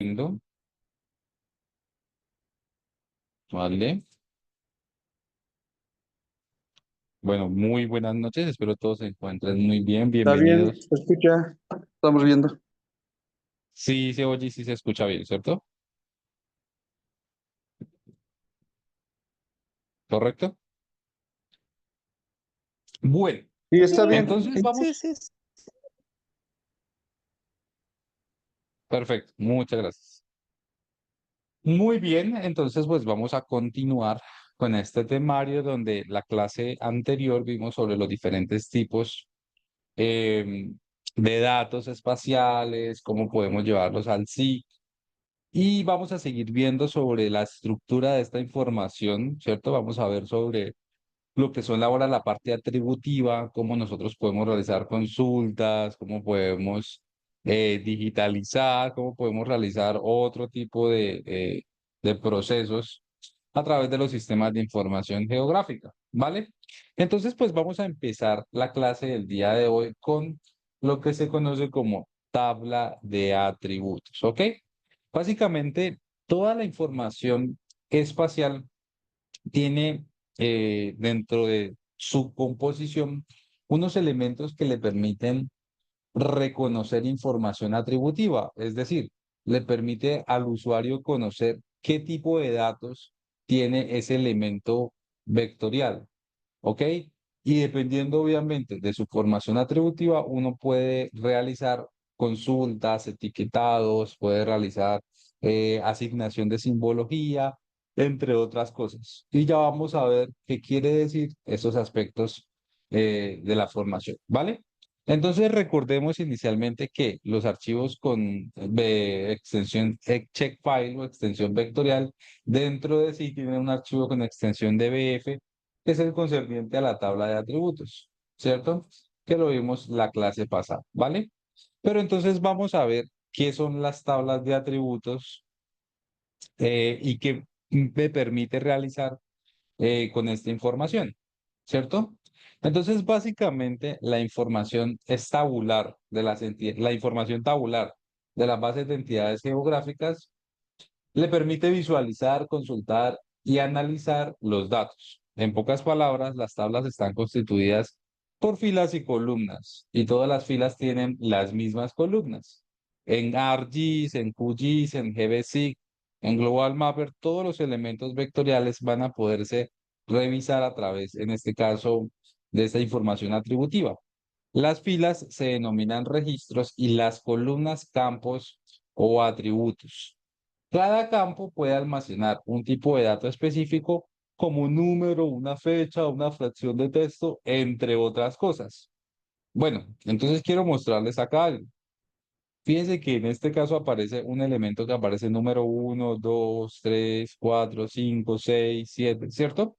Entiendo. Vale. Bueno, muy buenas noches. Espero todos se encuentren muy bien. Está bien, Bienvenidos. se escucha, estamos viendo. Sí se oye y sí se escucha bien, ¿cierto? ¿Correcto? Bueno, Sí, está bien. entonces Sí, vamos. sí, sí. Perfecto. Muchas gracias. Muy bien, entonces pues vamos a continuar con este temario donde la clase anterior vimos sobre los diferentes tipos eh, de datos espaciales, cómo podemos llevarlos al SIC. Y vamos a seguir viendo sobre la estructura de esta información, ¿cierto? Vamos a ver sobre lo que son ahora la parte atributiva, cómo nosotros podemos realizar consultas, cómo podemos digitalizar, cómo podemos realizar otro tipo de procesos a través de los sistemas de información geográfica, ¿vale? Entonces, pues vamos a empezar la clase del día de hoy con lo que se conoce como tabla de atributos, ¿ok? Básicamente, toda la información espacial tiene dentro de su composición unos elementos que le permiten reconocer información atributiva, es decir, le permite al usuario conocer qué tipo de datos tiene ese elemento vectorial, ¿ok? Y dependiendo obviamente de su formación atributiva, uno puede realizar consultas, etiquetados, puede realizar asignación de simbología, entre otras cosas. Y ya vamos a ver qué quiere decir esos aspectos de la formación, ¿vale? Entonces recordemos inicialmente que los archivos con extensión checkfile o extensión vectorial dentro de sí tienen un archivo con extensión dbf que es el concerniente a la tabla de atributos, ¿cierto? Que lo vimos la clase pasada, ¿vale? Pero entonces vamos a ver qué son las tablas de atributos y qué me permite realizar con esta información, ¿cierto? Entonces, básicamente, la información es tabular de la información tabular de las bases de entidades geográficas le permite visualizar, consultar y analizar los datos. En pocas palabras, las tablas están constituidas por filas y columnas, y todas las filas tienen las mismas columnas. En ArcGIS, en QGIS, en GBSIG, en Global Mapper, todos los elementos vectoriales van a poderse revisar a través, en este caso, de esta información atributiva. Las filas se denominan registros y las columnas campos o atributos. Cada campo puede almacenar un tipo de dato específico como un número, una fecha, una fracción de texto, entre otras cosas. Bueno, entonces quiero mostrarles acá algo. Fíjense que en este caso aparece un elemento que aparece número uno, 2, 3, 4, 5, 6, 7, ¿cierto?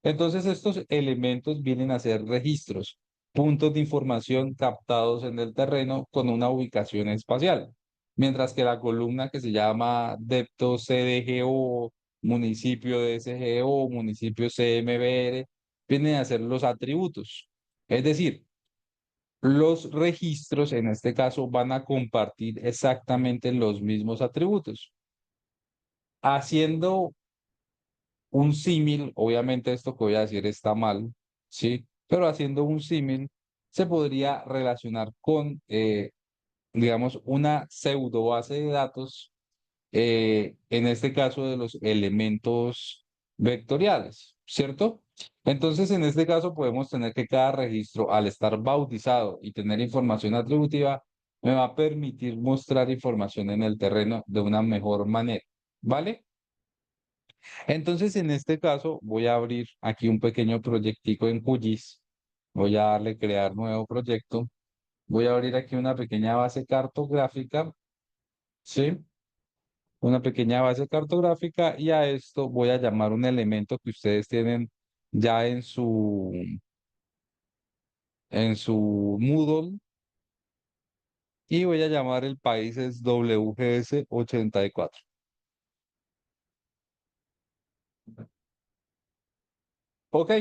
Entonces estos elementos vienen a ser registros, puntos de información captados en el terreno con una ubicación espacial, mientras que la columna que se llama depto CDGO, municipio DSGO, municipio CMBR, vienen a ser los atributos. Es decir, los registros en este caso van a compartir exactamente los mismos atributos. Haciendo un símil, obviamente esto que voy a decir está mal, ¿sí? Pero haciendo un símil, se podría relacionar con, digamos, una pseudo base de datos, en este caso de los elementos vectoriales, ¿cierto? Entonces, en este caso podemos tener que cada registro, al estar bautizado y tener información atributiva, me va a permitir mostrar información en el terreno de una mejor manera, ¿vale? Entonces, en este caso, voy a abrir aquí un pequeño proyectico en QGIS. Voy a darle crear nuevo proyecto. Voy a abrir aquí una pequeña base cartográfica, ¿sí? Una pequeña base cartográfica y a esto voy a llamar un elemento que ustedes tienen ya en su Moodle y voy a llamar el país es WGS 84. Ok,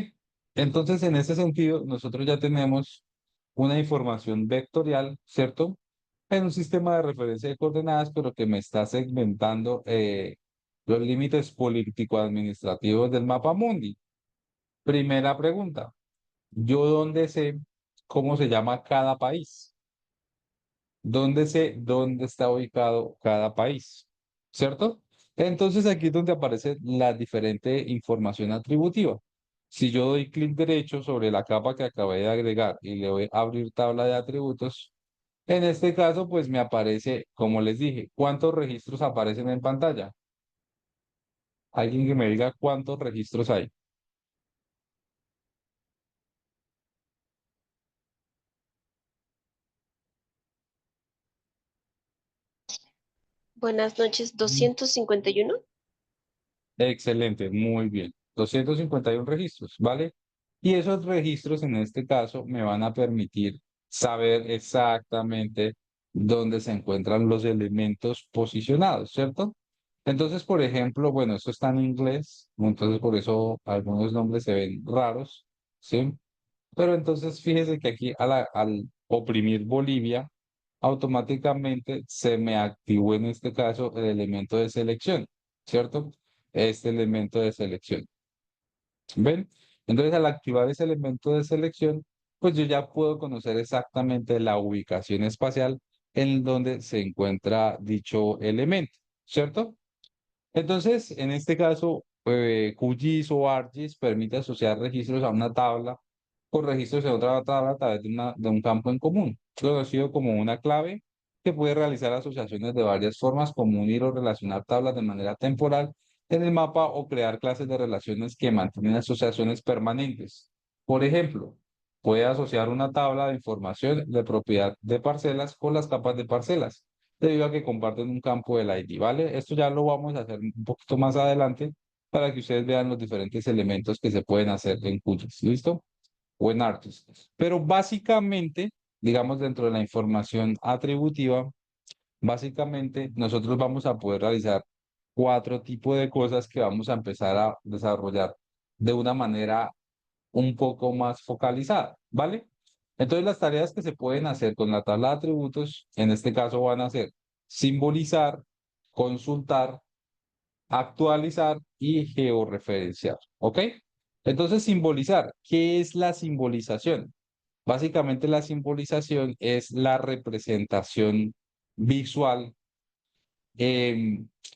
entonces en ese sentido nosotros ya tenemos una información vectorial, ¿cierto? en un sistema de referencia de coordenadas, pero que me está segmentando los límites político-administrativos del mapa mundi. Primera pregunta, ¿yo dónde sé cómo se llama cada país? ¿Dónde sé dónde está ubicado cada país? ¿Cierto? Entonces aquí es donde aparece la diferente información atributiva. Si yo doy clic derecho sobre la capa que acabé de agregar y le doy a abrir tabla de atributos, en este caso pues me aparece, como les dije, ¿cuántos registros aparecen en pantalla? Alguien que me diga cuántos registros hay. Buenas noches, 251. Excelente, muy bien. 251 registros, ¿vale? Y esos registros en este caso me van a permitir saber exactamente dónde se encuentran los elementos posicionados, ¿cierto? Entonces, por ejemplo, bueno, esto está en inglés, entonces por eso algunos nombres se ven raros, ¿sí? Pero entonces fíjese que aquí al oprimir Bolivia, automáticamente se me activó en este caso el elemento de selección, ¿cierto? Este elemento de selección. ¿Ven? Entonces al activar ese elemento de selección, pues yo ya puedo conocer exactamente la ubicación espacial en donde se encuentra dicho elemento, ¿cierto? Entonces, en este caso, QGIS o ArcGIS permite asociar registros a una tabla con registros en otra tabla a través de un campo en común, conocido como una clave, que puede realizar asociaciones de varias formas, como unir o relacionar tablas de manera temporal en el mapa o crear clases de relaciones que mantienen asociaciones permanentes. Por ejemplo, puede asociar una tabla de información de propiedad de parcelas con las capas de parcelas debido a que comparten un campo del ID, ¿vale? Esto ya lo vamos a hacer un poquito más adelante para que ustedes vean los diferentes elementos que se pueden hacer en QGIS, ¿listo? O en ArcGIS. Pero básicamente, digamos, dentro de la información atributiva, básicamente nosotros vamos a poder realizar cuatro tipos de cosas que vamos a empezar a desarrollar de una manera un poco más focalizada, ¿vale? Entonces las tareas que se pueden hacer con la tabla de atributos, en este caso van a ser simbolizar, consultar, actualizar y georreferenciar, ¿ok? Entonces simbolizar, ¿qué es la simbolización? Básicamente la simbolización es la representación visual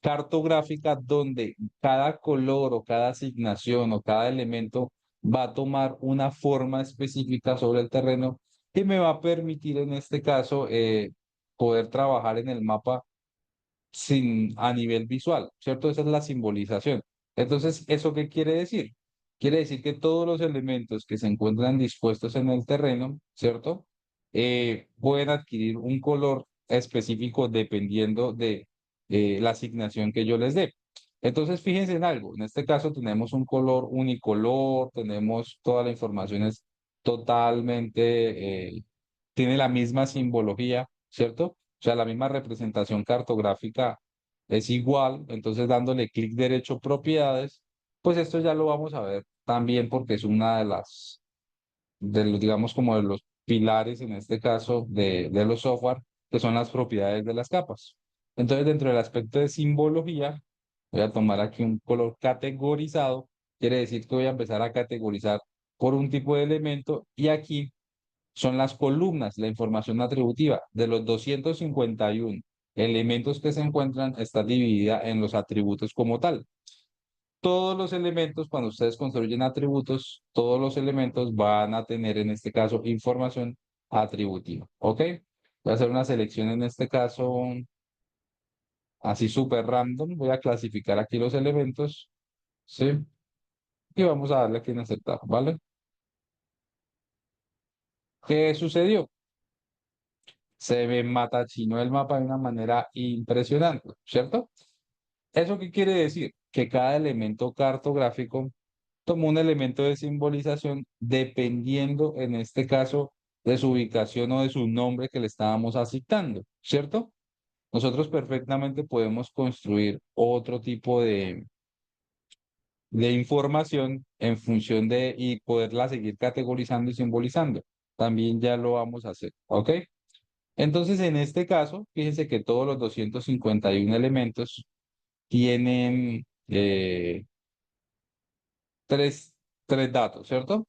cartográfica donde cada color o cada asignación o cada elemento va a tomar una forma específica sobre el terreno que me va a permitir en este caso poder trabajar en el mapa a nivel visual, ¿cierto? Esa es la simbolización. Entonces, ¿eso qué quiere decir? Quiere decir que todos los elementos que se encuentran dispuestos en el terreno, ¿cierto? Pueden adquirir un color específico dependiendo de la asignación que yo les dé. Entonces, fíjense en algo. En este caso tenemos un color unicolor, tenemos toda la información es totalmente, tiene la misma simbología, ¿cierto? O sea, la misma representación cartográfica es igual, entonces dándole clic derecho propiedades, pues esto ya lo vamos a ver también porque es una de los, digamos, como de los pilares en este caso de los software, que son las propiedades de las capas. Entonces, dentro del aspecto de simbología, voy a tomar aquí un color categorizado, quiere decir que voy a empezar a categorizar por un tipo de elemento y aquí son las columnas, la información atributiva. De los 251 elementos que se encuentran, está dividida en los atributos como tal. Todos los elementos, cuando ustedes construyen atributos, todos los elementos van a tener en este caso información atributiva. ¿Ok? Voy a hacer una selección en este caso así súper random. Voy a clasificar aquí los elementos. ¿Sí? Y vamos a darle aquí en aceptar. ¿Vale? ¿Qué sucedió? Se ve matachino el mapa de una manera impresionante, ¿cierto? ¿Eso qué quiere decir? Que cada elemento cartográfico toma un elemento de simbolización dependiendo, en este caso, de su ubicación o de su nombre que le estábamos asignando, ¿cierto? Nosotros perfectamente podemos construir otro tipo de información en función de y poderla seguir categorizando y simbolizando. También ya lo vamos a hacer, ¿ok? Entonces, en este caso, fíjense que todos los 251 elementos tienen tres, tres datos, ¿cierto?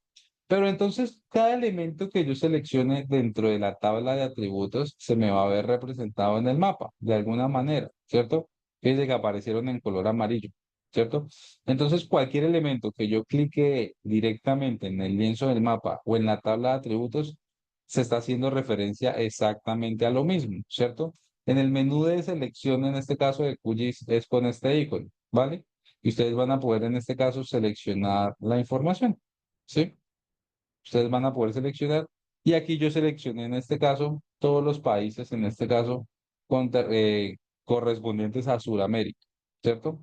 Pero entonces, cada elemento que yo seleccione dentro de la tabla de atributos se me va a ver representado en el mapa, de alguna manera, ¿cierto? Fíjense que aparecieron en color amarillo, ¿cierto? Entonces, cualquier elemento que yo clique directamente en el lienzo del mapa o en la tabla de atributos, se está haciendo referencia exactamente a lo mismo, ¿cierto? En el menú de selección, en este caso de QGIS, es con este icono, ¿vale? Y ustedes van a poder, en este caso, seleccionar la información, ¿sí? Ustedes van a poder seleccionar. Y aquí yo seleccioné en este caso todos los países, en este caso correspondientes a Sudamérica, ¿cierto?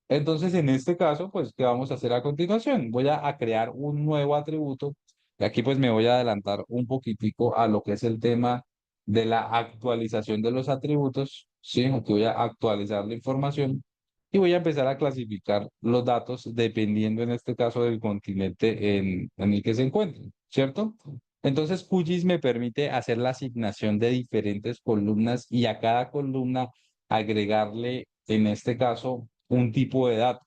Entonces, en este caso, pues, ¿qué vamos a hacer a continuación? Voy a crear un nuevo atributo. Y aquí pues me voy a adelantar un poquitico a lo que es el tema de la actualización de los atributos. Sí, aquí voy a actualizar la información y voy a empezar a clasificar los datos dependiendo en este caso del continente en el que se encuentren, ¿cierto? Entonces, QGIS me permite hacer la asignación de diferentes columnas y a cada columna agregarle, en este caso, un tipo de dato.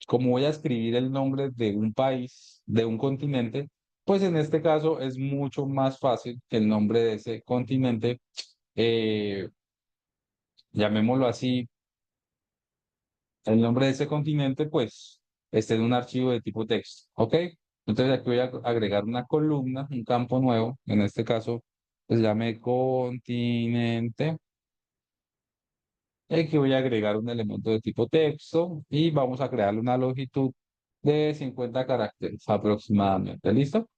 Como voy a escribir el nombre de un país, de un continente, pues en este caso es mucho más fácil que el nombre de ese continente, eh, llamémoslo así, el nombre de ese continente, pues esté en un archivo de tipo texto, ¿ok? Entonces aquí voy a agregar una columna, un campo nuevo, en este caso, pues llame continente. Aquí voy a agregar un elemento de tipo texto y vamos a crearle una longitud de 50 caracteres aproximadamente. ¿Listo?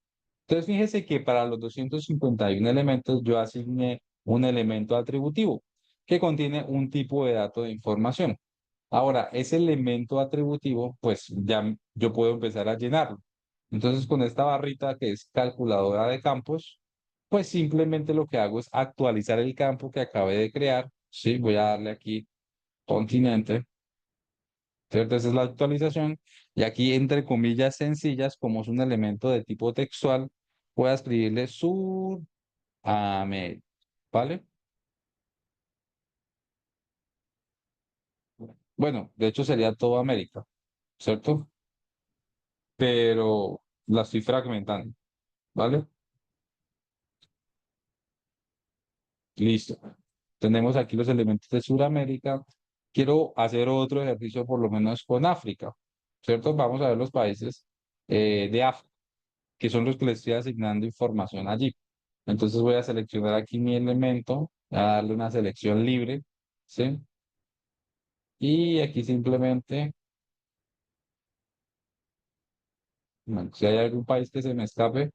Entonces, fíjese que para los 251 elementos yo asigné un elemento atributivo que contiene un tipo de dato de información. Ahora, ese elemento atributivo, pues ya yo puedo empezar a llenarlo. Entonces, con esta barrita que es calculadora de campos, pues simplemente lo que hago es actualizar el campo que acabé de crear. Sí, voy a darle aquí continente, ¿cierto? Esa es la actualización. Y aquí, entre comillas sencillas, como es un elemento de tipo textual, voy a escribirle Sudamérica, ¿vale? Bueno, de hecho sería toda América, ¿cierto? Pero la estoy fragmentando, ¿vale? Listo. Tenemos aquí los elementos de Sudamérica. Quiero hacer otro ejercicio por lo menos con África, ¿cierto? Vamos a ver los países de África, que son los que le estoy asignando información allí. Entonces voy a seleccionar aquí mi elemento, a darle una selección libre, ¿sí? Y aquí simplemente, bueno, si hay algún país que se me escape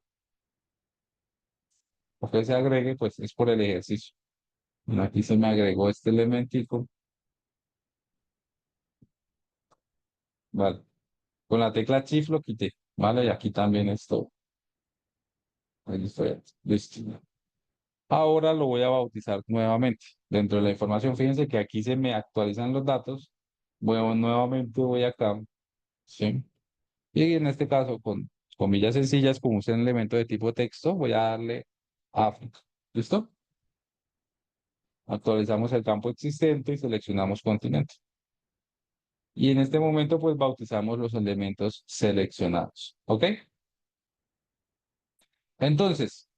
o que se agregue, pues es por el ejercicio. Bueno, aquí se me agregó este elementico, ¿vale? Con la tecla Shift lo quité, ¿vale? Y aquí también esto, ahí estoy, listo. Ahora lo voy a bautizar nuevamente. Dentro de la información, fíjense que aquí se me actualizan los datos. Bueno, nuevamente voy acá, ¿sí? Y en este caso, con comillas sencillas, como es un elemento de tipo texto, voy a darle África. ¿Listo? Actualizamos el campo existente y seleccionamos continente. Y en este momento, pues bautizamos los elementos seleccionados. ¿Ok? Entonces,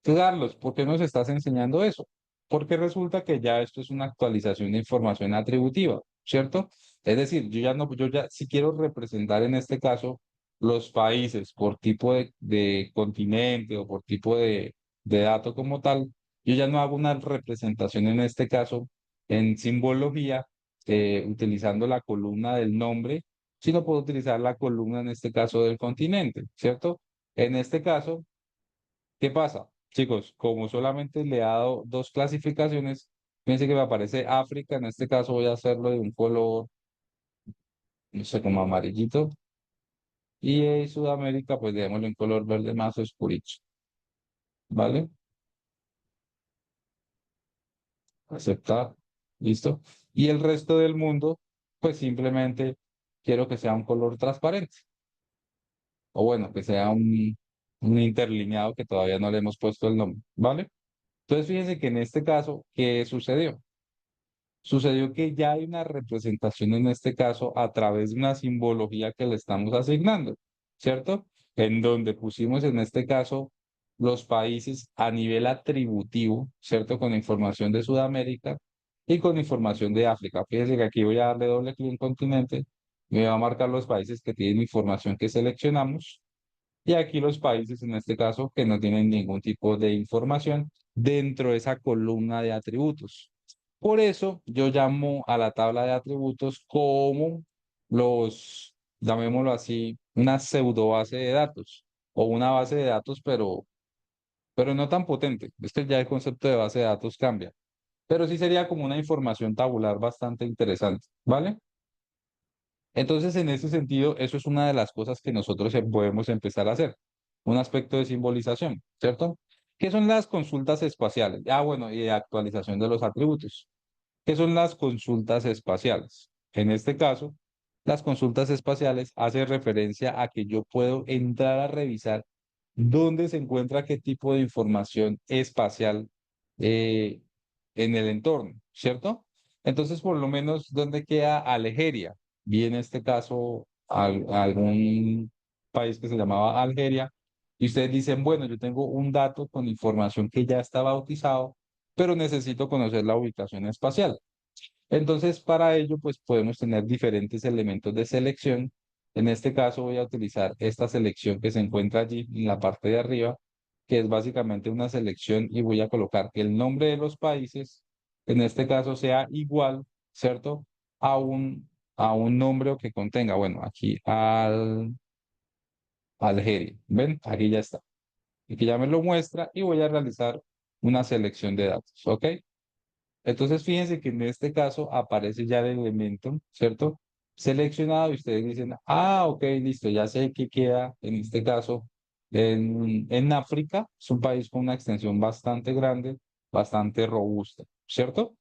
Carlos, ¿por qué nos estás enseñando eso? Porque resulta que ya esto es una actualización de información atributiva, ¿cierto? Es decir, yo ya no, yo ya, si quiero representar en este caso los países por tipo de continente o por tipo de dato como tal, yo ya no hago una representación en este caso en simbología utilizando la columna del nombre, sino puedo utilizar la columna en este caso del continente, ¿cierto? En este caso, ¿qué pasa? Chicos, como solamente le he dado dos clasificaciones, fíjense que me aparece África, en este caso voy a hacerlo de un color, no sé, como amarillito, y Sudamérica, pues démosle un color verde más oscurito, ¿vale? Aceptar, listo. Y el resto del mundo, pues simplemente quiero que sea un color transparente, o bueno, que sea un interlineado que todavía no le hemos puesto el nombre, ¿vale? Entonces, fíjense que en este caso, ¿qué sucedió? Sucedió que ya hay una representación en este caso a través de una simbología que le estamos asignando, ¿cierto? En donde pusimos en este caso los países a nivel atributivo, ¿cierto? Con información de Sudamérica y con información de África. Fíjense que aquí voy a darle doble clic en continente, me va a marcar los países que tienen información que seleccionamos y aquí los países en este caso que no tienen ningún tipo de información dentro de esa columna de atributos. Por eso yo llamo a la tabla de atributos como llamémoslo así, una pseudo base de datos o una base de datos, pero no tan potente. Es que ya el concepto de base de datos cambia, pero sí sería como una información tabular bastante interesante, ¿vale? Entonces, en ese sentido, eso es una de las cosas que nosotros podemos empezar a hacer, un aspecto de simbolización, ¿cierto? ¿Qué son las consultas espaciales? Ah, bueno, y de actualización de los atributos. ¿Qué son las consultas espaciales? En este caso, las consultas espaciales hacen referencia a que yo puedo entrar a revisar dónde se encuentra qué tipo de información espacial eh, en el entorno, ¿cierto? Entonces, por lo menos, ¿dónde queda Algeria? Vi en este caso algún país que se llamaba Algeria, y ustedes dicen, bueno, yo tengo un dato con información que ya está bautizado, pero necesito conocer la ubicación espacial. Entonces, para ello, pues podemos tener diferentes elementos de selección. En este caso voy a utilizar esta selección que se encuentra allí en la parte de arriba, que es básicamente una selección y voy a colocar que el nombre de los países, en este caso, sea igual, ¿cierto? A un nombre que contenga, bueno, aquí Algeria. ¿Ven? Aquí ya está. Y que ya me lo muestra y voy a realizar una selección de datos, ¿ok? Entonces, fíjense que en este caso aparece ya el elemento, ¿cierto? Seleccionado y ustedes dicen, ah, ok, listo, ya sé que queda en este caso en África. Es un país con una extensión bastante grande, bastante robusta, ¿cierto?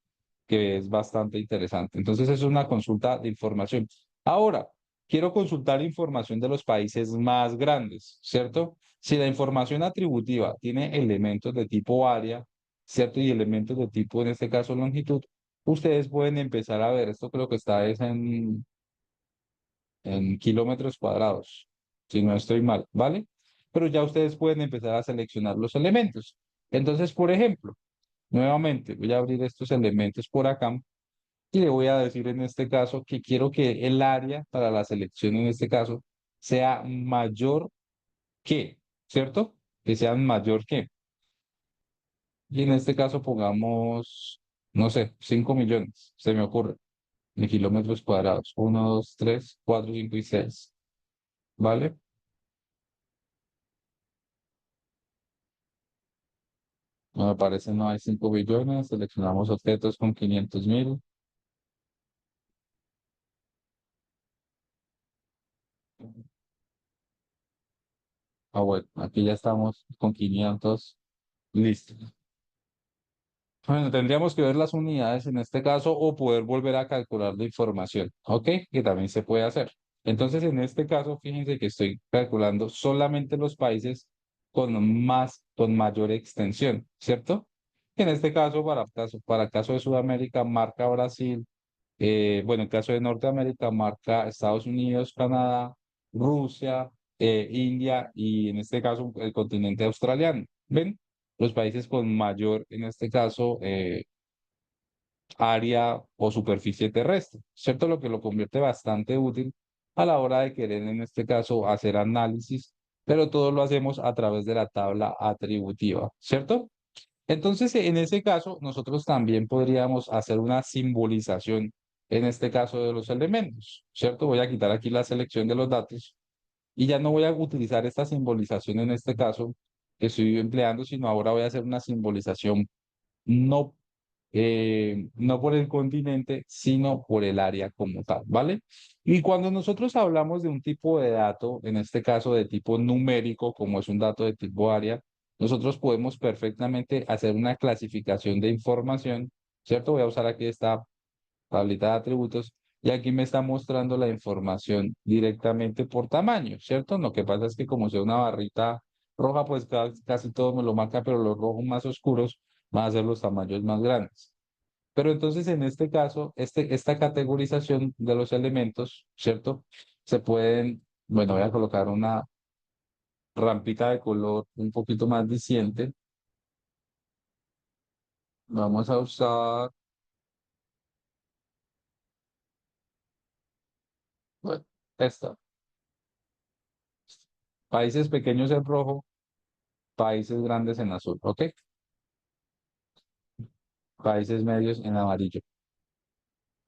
Que es bastante interesante. Entonces, es una consulta de información. Ahora, quiero consultar información de los países más grandes, ¿cierto? Si la información atributiva tiene elementos de tipo área, ¿cierto? Y elementos de tipo, en este caso, longitud, ustedes pueden empezar a ver, esto creo que está es en kilómetros cuadrados, si no estoy mal, ¿vale? Pero ya ustedes pueden empezar a seleccionar los elementos. Entonces, por ejemplo, nuevamente voy a abrir estos elementos por acá y le voy a decir en este caso que quiero que el área para la selección en este caso sea mayor que, ¿cierto? Que sean mayor que. Y en este caso pongamos, no sé, 5 millones, se me ocurre, de kilómetros cuadrados. Uno, 2, 3, 4, 5 y 6. ¿Vale? No me parece, no hay 5 billones. Seleccionamos objetos con 500.000. Ah, bueno, aquí ya estamos con 500. Listo. Bueno, tendríamos que ver las unidades en este caso o poder volver a calcular la información, ¿ok? Que también se puede hacer. Entonces, en este caso, fíjense que estoy calculando solamente los países con mayor extensión, ¿cierto? En este caso, para el caso de Sudamérica, marca Brasil, bueno, en caso de Norteamérica, marca Estados Unidos, Canadá, Rusia, India y en este caso el continente australiano. ¿Ven? Los países con mayor, en este caso, área o superficie terrestre, ¿cierto? Lo que lo convierte bastante útil a la hora de querer, en este caso, hacer análisis, pero todo lo hacemos a través de la tabla atributiva, ¿cierto? Entonces, en ese caso, nosotros también podríamos hacer una simbolización, en este caso, de los elementos, ¿cierto? Voy a quitar aquí la selección de los datos y ya no voy a utilizar esta simbolización en este caso que estoy empleando, sino ahora voy a hacer una simbolización no, no por el continente, sino por el área como tal, ¿vale? Y cuando nosotros hablamos de un tipo de dato, en este caso de tipo numérico, como es un dato de tipo área, nosotros podemos perfectamente hacer una clasificación de información, ¿cierto? Voy a usar aquí esta tablita de atributos y aquí me está mostrando la información directamente por tamaño, ¿cierto? Lo que pasa es que como sea una barrita roja, pues casi todo me lo marca, pero los rojos más oscuros van a ser los tamaños más grandes. Pero entonces en este caso, esta categorización de los elementos, ¿cierto? Se pueden, bueno, voy a colocar una rampita de color un poquito más diciente. Vamos a usar, bueno, esta. Países pequeños en rojo, países grandes en azul, ¿ok? Países medios en amarillo.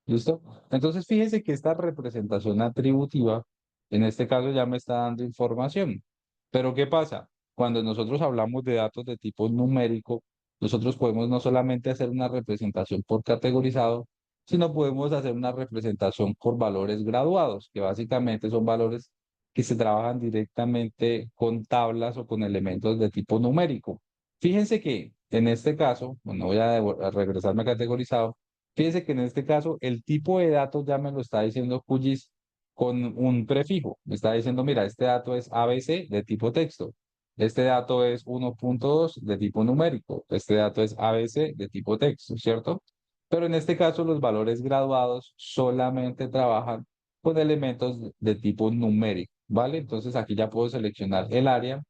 ¿Listo? Entonces fíjese que esta representación atributiva, en este caso ya me está dando información. Pero ¿qué pasa? Cuando nosotros hablamos de datos de tipo numérico, nosotros podemos no solamente hacer una representación por categorizado, sino podemos hacer una representación por valores graduados, que básicamente son valores que se trabajan directamente con tablas o con elementos de tipo numérico. Fíjense que en este caso, bueno, voy a regresarme a categorizado. Fíjense que en este caso el tipo de datos ya me lo está diciendo QGIS con un prefijo. Me está diciendo, mira, este dato es ABC de tipo texto. Este dato es 1.2 de tipo numérico. Este dato es ABC de tipo texto, ¿cierto? Pero en este caso los valores graduados solamente trabajan con elementos de tipo numérico, ¿vale? Entonces aquí ya puedo seleccionar el área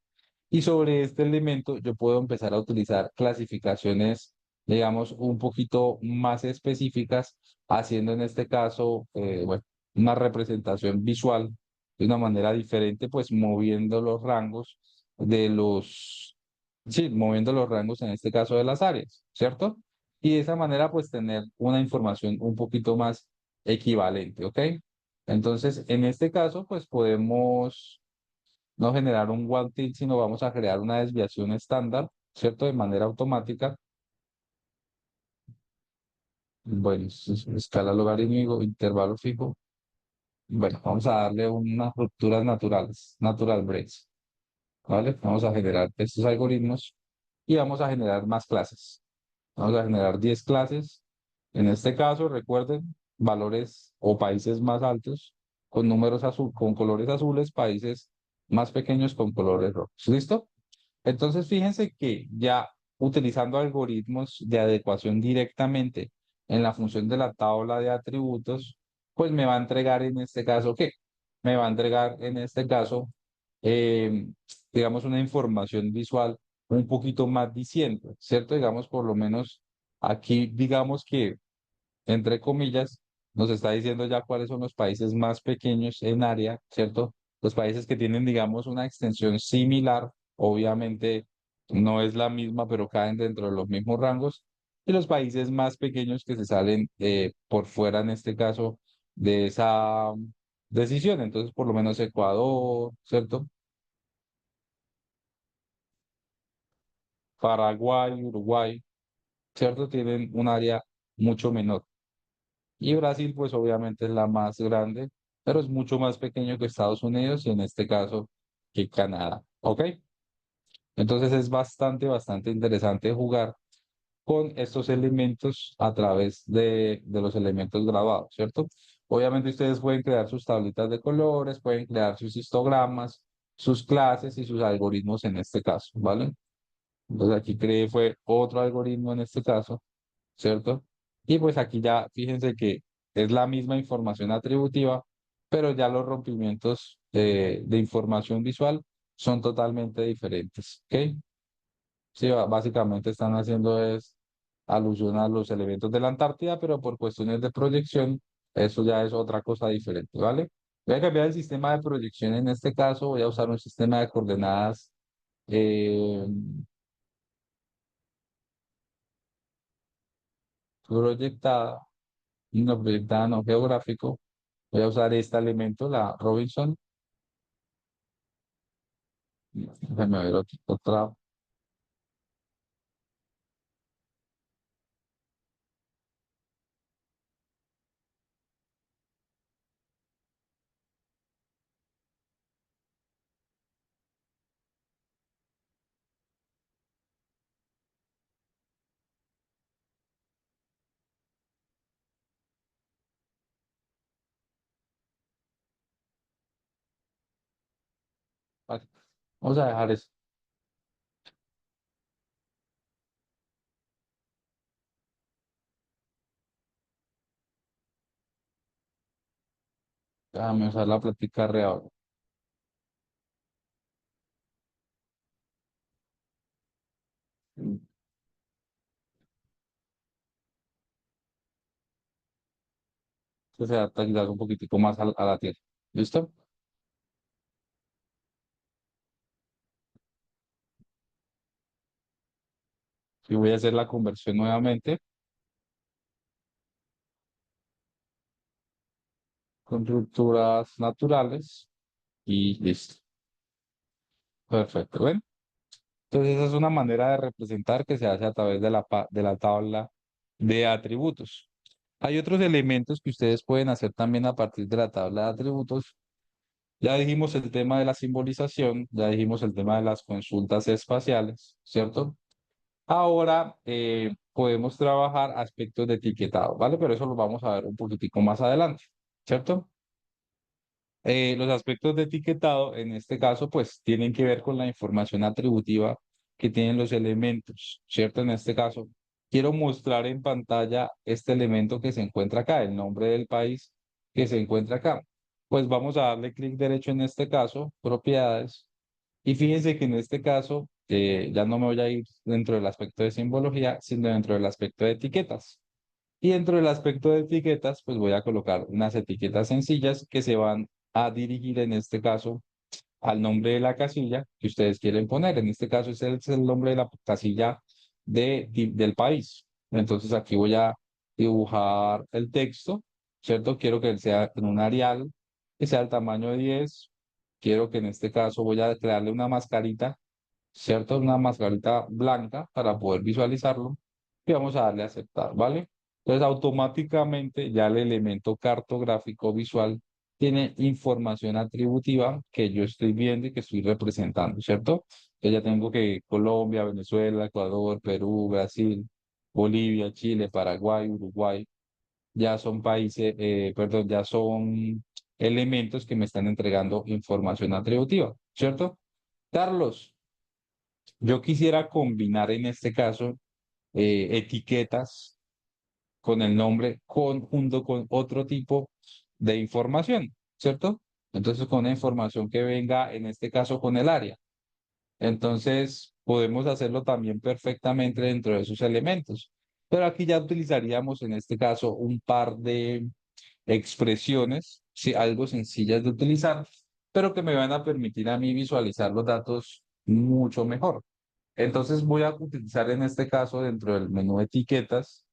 y sobre este elemento yo puedo empezar a utilizar clasificaciones, digamos, un poquito más específicas, haciendo en este caso, bueno, una representación visual de una manera diferente, pues moviendo los rangos de los, sí, moviendo los rangos en este caso de las áreas, ¿cierto? Y de esa manera, pues tener una información un poquito más equivalente, ¿ok? Entonces, en este caso, pues podemos no generar un one tilt, sino vamos a crear una desviación estándar, ¿cierto? De manera automática. Bueno, escala logarítmico, intervalo fijo. Bueno, vamos a darle unas rupturas naturales, natural breaks, ¿vale? Vamos a generar estos algoritmos y vamos a generar más clases. Vamos a generar 10 clases. En este caso, recuerden, valores o países más altos con números azul, con colores azules, países más pequeños con colores rojos. ¿Listo? Entonces, fíjense que ya utilizando algoritmos de adecuación directamente en la función de la tabla de atributos, pues me va a entregar en este caso, ¿qué? Me va a entregar en este caso, eh, digamos, una información visual un poquito más diciente, ¿cierto? Digamos, por lo menos aquí, digamos que entre comillas, nos está diciendo ya cuáles son los países más pequeños en área, ¿cierto? Los países que tienen, digamos, una extensión similar, obviamente no es la misma, pero caen dentro de los mismos rangos, y los países más pequeños que se salen por fuera, en este caso, de esa decisión. Entonces, por lo menos Ecuador, ¿cierto? Paraguay, Uruguay, ¿cierto? Tienen un área mucho menor. Y Brasil, pues obviamente es la más grande, pero es mucho más pequeño que Estados Unidos y en este caso que Canadá. ¿Ok? Entonces es bastante interesante jugar con estos elementos a través de los elementos grabados, ¿cierto? Obviamente ustedes pueden crear sus tablitas de colores, pueden crear sus histogramas, sus clases y sus algoritmos en este caso, ¿vale? Entonces aquí creé fue otro algoritmo en este caso, ¿cierto? Y pues aquí ya fíjense que es la misma información atributiva, pero ya los rompimientos de información visual son totalmente diferentes, ¿ok? Sí, básicamente están haciendo es alusión a los elementos de la Antártida, pero por cuestiones de proyección, eso ya es otra cosa diferente, ¿vale? Voy a cambiar el sistema de proyección en este caso, voy a usar un sistema de coordenadas eh, proyectada, no proyectada, no geográfico. Voy a usar este elemento, la Robinson. Déjame ver otra. Vale, vamos a dejar eso. Déjame usar la plática real. Que se adapta quizás un poquitico más a la tierra. ¿Listo? Y voy a hacer la conversión nuevamente con rupturas naturales y listo. Perfecto. ¿Ven? Entonces esa es una manera de representar que se hace a través de de la tabla de atributos. Hay otros elementos que ustedes pueden hacer también a partir de la tabla de atributos. Ya dijimos el tema de la simbolización, ya dijimos el tema de las consultas espaciales, ¿cierto? Ahora podemos trabajar aspectos de etiquetado, ¿vale? Pero eso lo vamos a ver un poquitico más adelante, ¿cierto? Los aspectos de etiquetado, en este caso, pues tienen que ver con la información atributiva que tienen los elementos, ¿cierto? En este caso, quiero mostrar en pantalla este elemento que se encuentra acá, el nombre del país que se encuentra acá. Pues vamos a darle clic derecho en este caso, propiedades, y fíjense que en este caso ya no me voy a ir dentro del aspecto de simbología, sino dentro del aspecto de etiquetas. Y dentro del aspecto de etiquetas, pues voy a colocar unas etiquetas sencillas que se van a dirigir en este caso al nombre de la casilla que ustedes quieren poner. En este caso ese es el nombre de la casilla del país. Entonces aquí voy a dibujar el texto, ¿cierto? Quiero que sea en un Arial, que sea el tamaño de 10. Quiero que en este caso voy a crearle una mascarita, ¿cierto? Una mascarita blanca para poder visualizarlo y vamos a darle a aceptar, ¿vale? Entonces automáticamente ya el elemento cartográfico visual tiene información atributiva que yo estoy viendo y que estoy representando, ¿cierto? Entonces ya tengo que Colombia, Venezuela, Ecuador, Perú, Brasil, Bolivia, Chile, Paraguay, Uruguay, ya son países, perdón, ya son elementos que me están entregando información atributiva, ¿cierto? Carlos, yo quisiera combinar en este caso etiquetas con el nombre junto con otro tipo de información, ¿cierto? Entonces, con una información que venga, en este caso, con el área. Entonces, podemos hacerlo también perfectamente dentro de esos elementos. Pero aquí ya utilizaríamos, en este caso, un par de expresiones, sí, algo sencillas de utilizar, pero que me van a permitir a mí visualizar los datos mucho mejor. Entonces voy a utilizar en este caso dentro del menú de etiquetas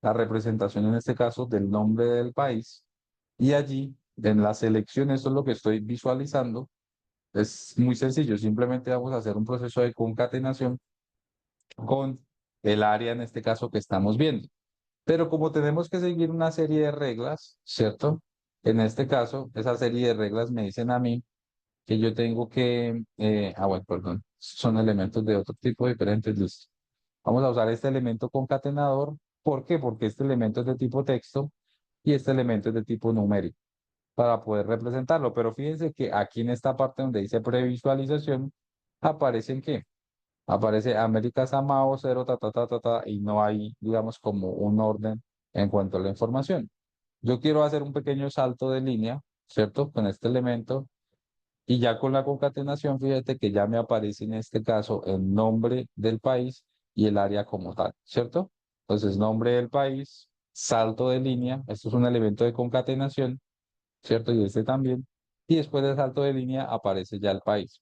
la representación en este caso del nombre del país y allí en la selección, esto es lo que estoy visualizando, es muy sencillo, simplemente vamos a hacer un proceso de concatenación con el área en este caso que estamos viendo. Pero como tenemos que seguir una serie de reglas, ¿cierto? En este caso, esa serie de reglas me dicen a mí que yo tengo que, bueno, perdón, son elementos de otro tipo diferentes. Listo. Vamos a usar este elemento concatenador. ¿Por qué? Porque este elemento es de tipo texto y este elemento es de tipo numérico para poder representarlo. Pero fíjense que aquí en esta parte donde dice previsualización, aparecen que aparece América Samao 0, ta, ta, ta, ta, ta, y no hay, digamos, como un orden en cuanto a la información. Yo quiero hacer un pequeño salto de línea, ¿cierto? Con este elemento y ya con la concatenación, fíjate que ya me aparece en este caso el nombre del país y el área como tal, ¿cierto? Entonces, nombre del país, salto de línea, esto es un elemento de concatenación, ¿cierto? Y este también. Y después del salto de línea aparece ya el país.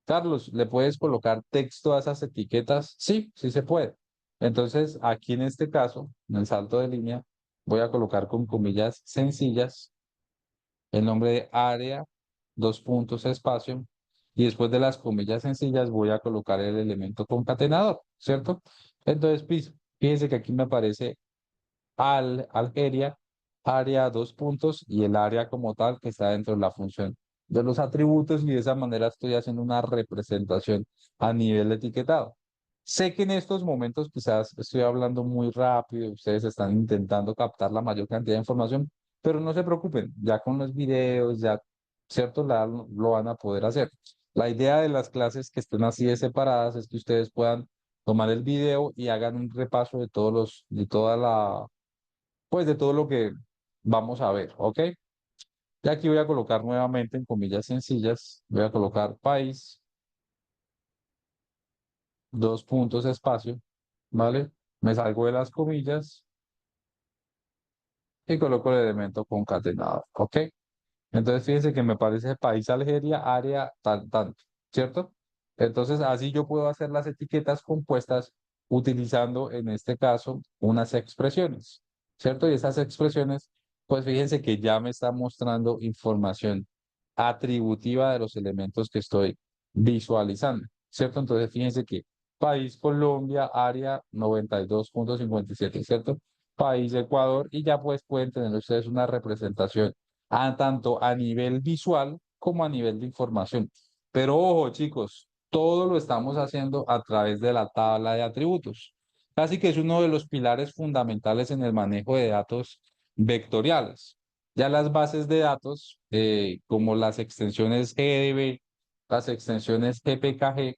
Carlos, ¿le puedes colocar texto a esas etiquetas? Sí, sí se puede. Entonces, aquí en este caso, en el salto de línea, voy a colocar con comillas sencillas el nombre de área, dos puntos, espacio, y después de las comillas sencillas voy a colocar el elemento concatenador, ¿cierto? Entonces, fíjense que aquí me aparece Algeria, área, dos puntos, y el área como tal que está dentro de la función de los atributos, y de esa manera estoy haciendo una representación a nivel de etiquetado. Sé que en estos momentos quizás estoy hablando muy rápido, ustedes están intentando captar la mayor cantidad de información, pero no se preocupen, ya con los videos, ya, ¿cierto? Lo van a poder hacer. La idea de las clases que estén así de separadas es que ustedes puedan tomar el video y hagan un repaso de de toda la, pues de todo lo que vamos a ver, ¿ok? Y aquí voy a colocar nuevamente en comillas sencillas, voy a colocar país, dos puntos, espacio, ¿vale? Me salgo de las comillas y coloco el elemento concatenado, ¿ok? Entonces, fíjense que me parece país Algeria, área tal, tanto, ¿cierto? Entonces, así yo puedo hacer las etiquetas compuestas utilizando, en este caso, unas expresiones, ¿cierto? Y esas expresiones, pues fíjense que ya me está mostrando información atributiva de los elementos que estoy visualizando, ¿cierto? Entonces, fíjense que país Colombia, área 92.57, ¿cierto? País Ecuador, y ya pues pueden tener ustedes una representación tanto a nivel visual como a nivel de información. Pero ojo, chicos, todo lo estamos haciendo a través de la tabla de atributos. Casi que es uno de los pilares fundamentales en el manejo de datos vectoriales. Ya las bases de datos, como las extensiones GDB, las extensiones GPKG,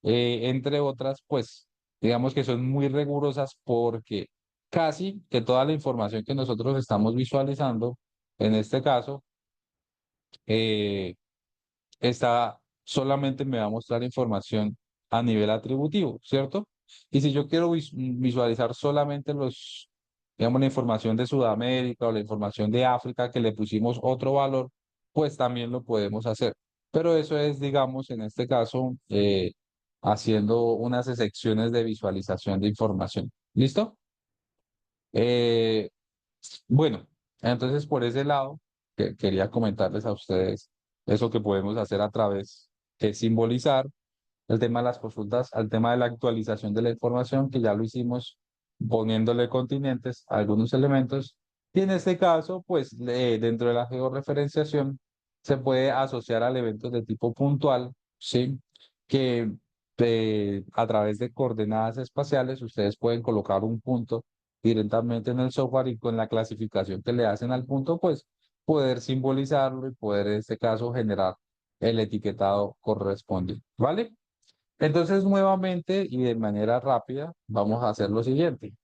entre otras, pues digamos que son muy rigurosas porque casi que toda la información que nosotros estamos visualizando, en este caso, eh, solamente me va a mostrar información a nivel atributivo, ¿cierto? Y si yo quiero visualizar solamente digamos, la información de Sudamérica o la información de África que le pusimos otro valor, pues también lo podemos hacer. Pero eso es, digamos, en este caso, haciendo unas secciones de visualización de información. ¿Listo? Eh, bueno, entonces por ese lado, quería comentarles a ustedes eso que podemos hacer a través de simbolizar el tema de las consultas, al tema de la actualización de la información, que ya lo hicimos poniéndole continentes a algunos elementos. Y en este caso, pues dentro de la georreferenciación se puede asociar a eventos de tipo puntual, ¿sí? Que a través de coordenadas espaciales ustedes pueden colocar un punto directamente en el software y con la clasificación que le hacen al punto, pues poder simbolizarlo y poder en este caso generar el etiquetado correspondiente, ¿vale? Entonces, nuevamente y de manera rápida, vamos a hacer lo siguiente.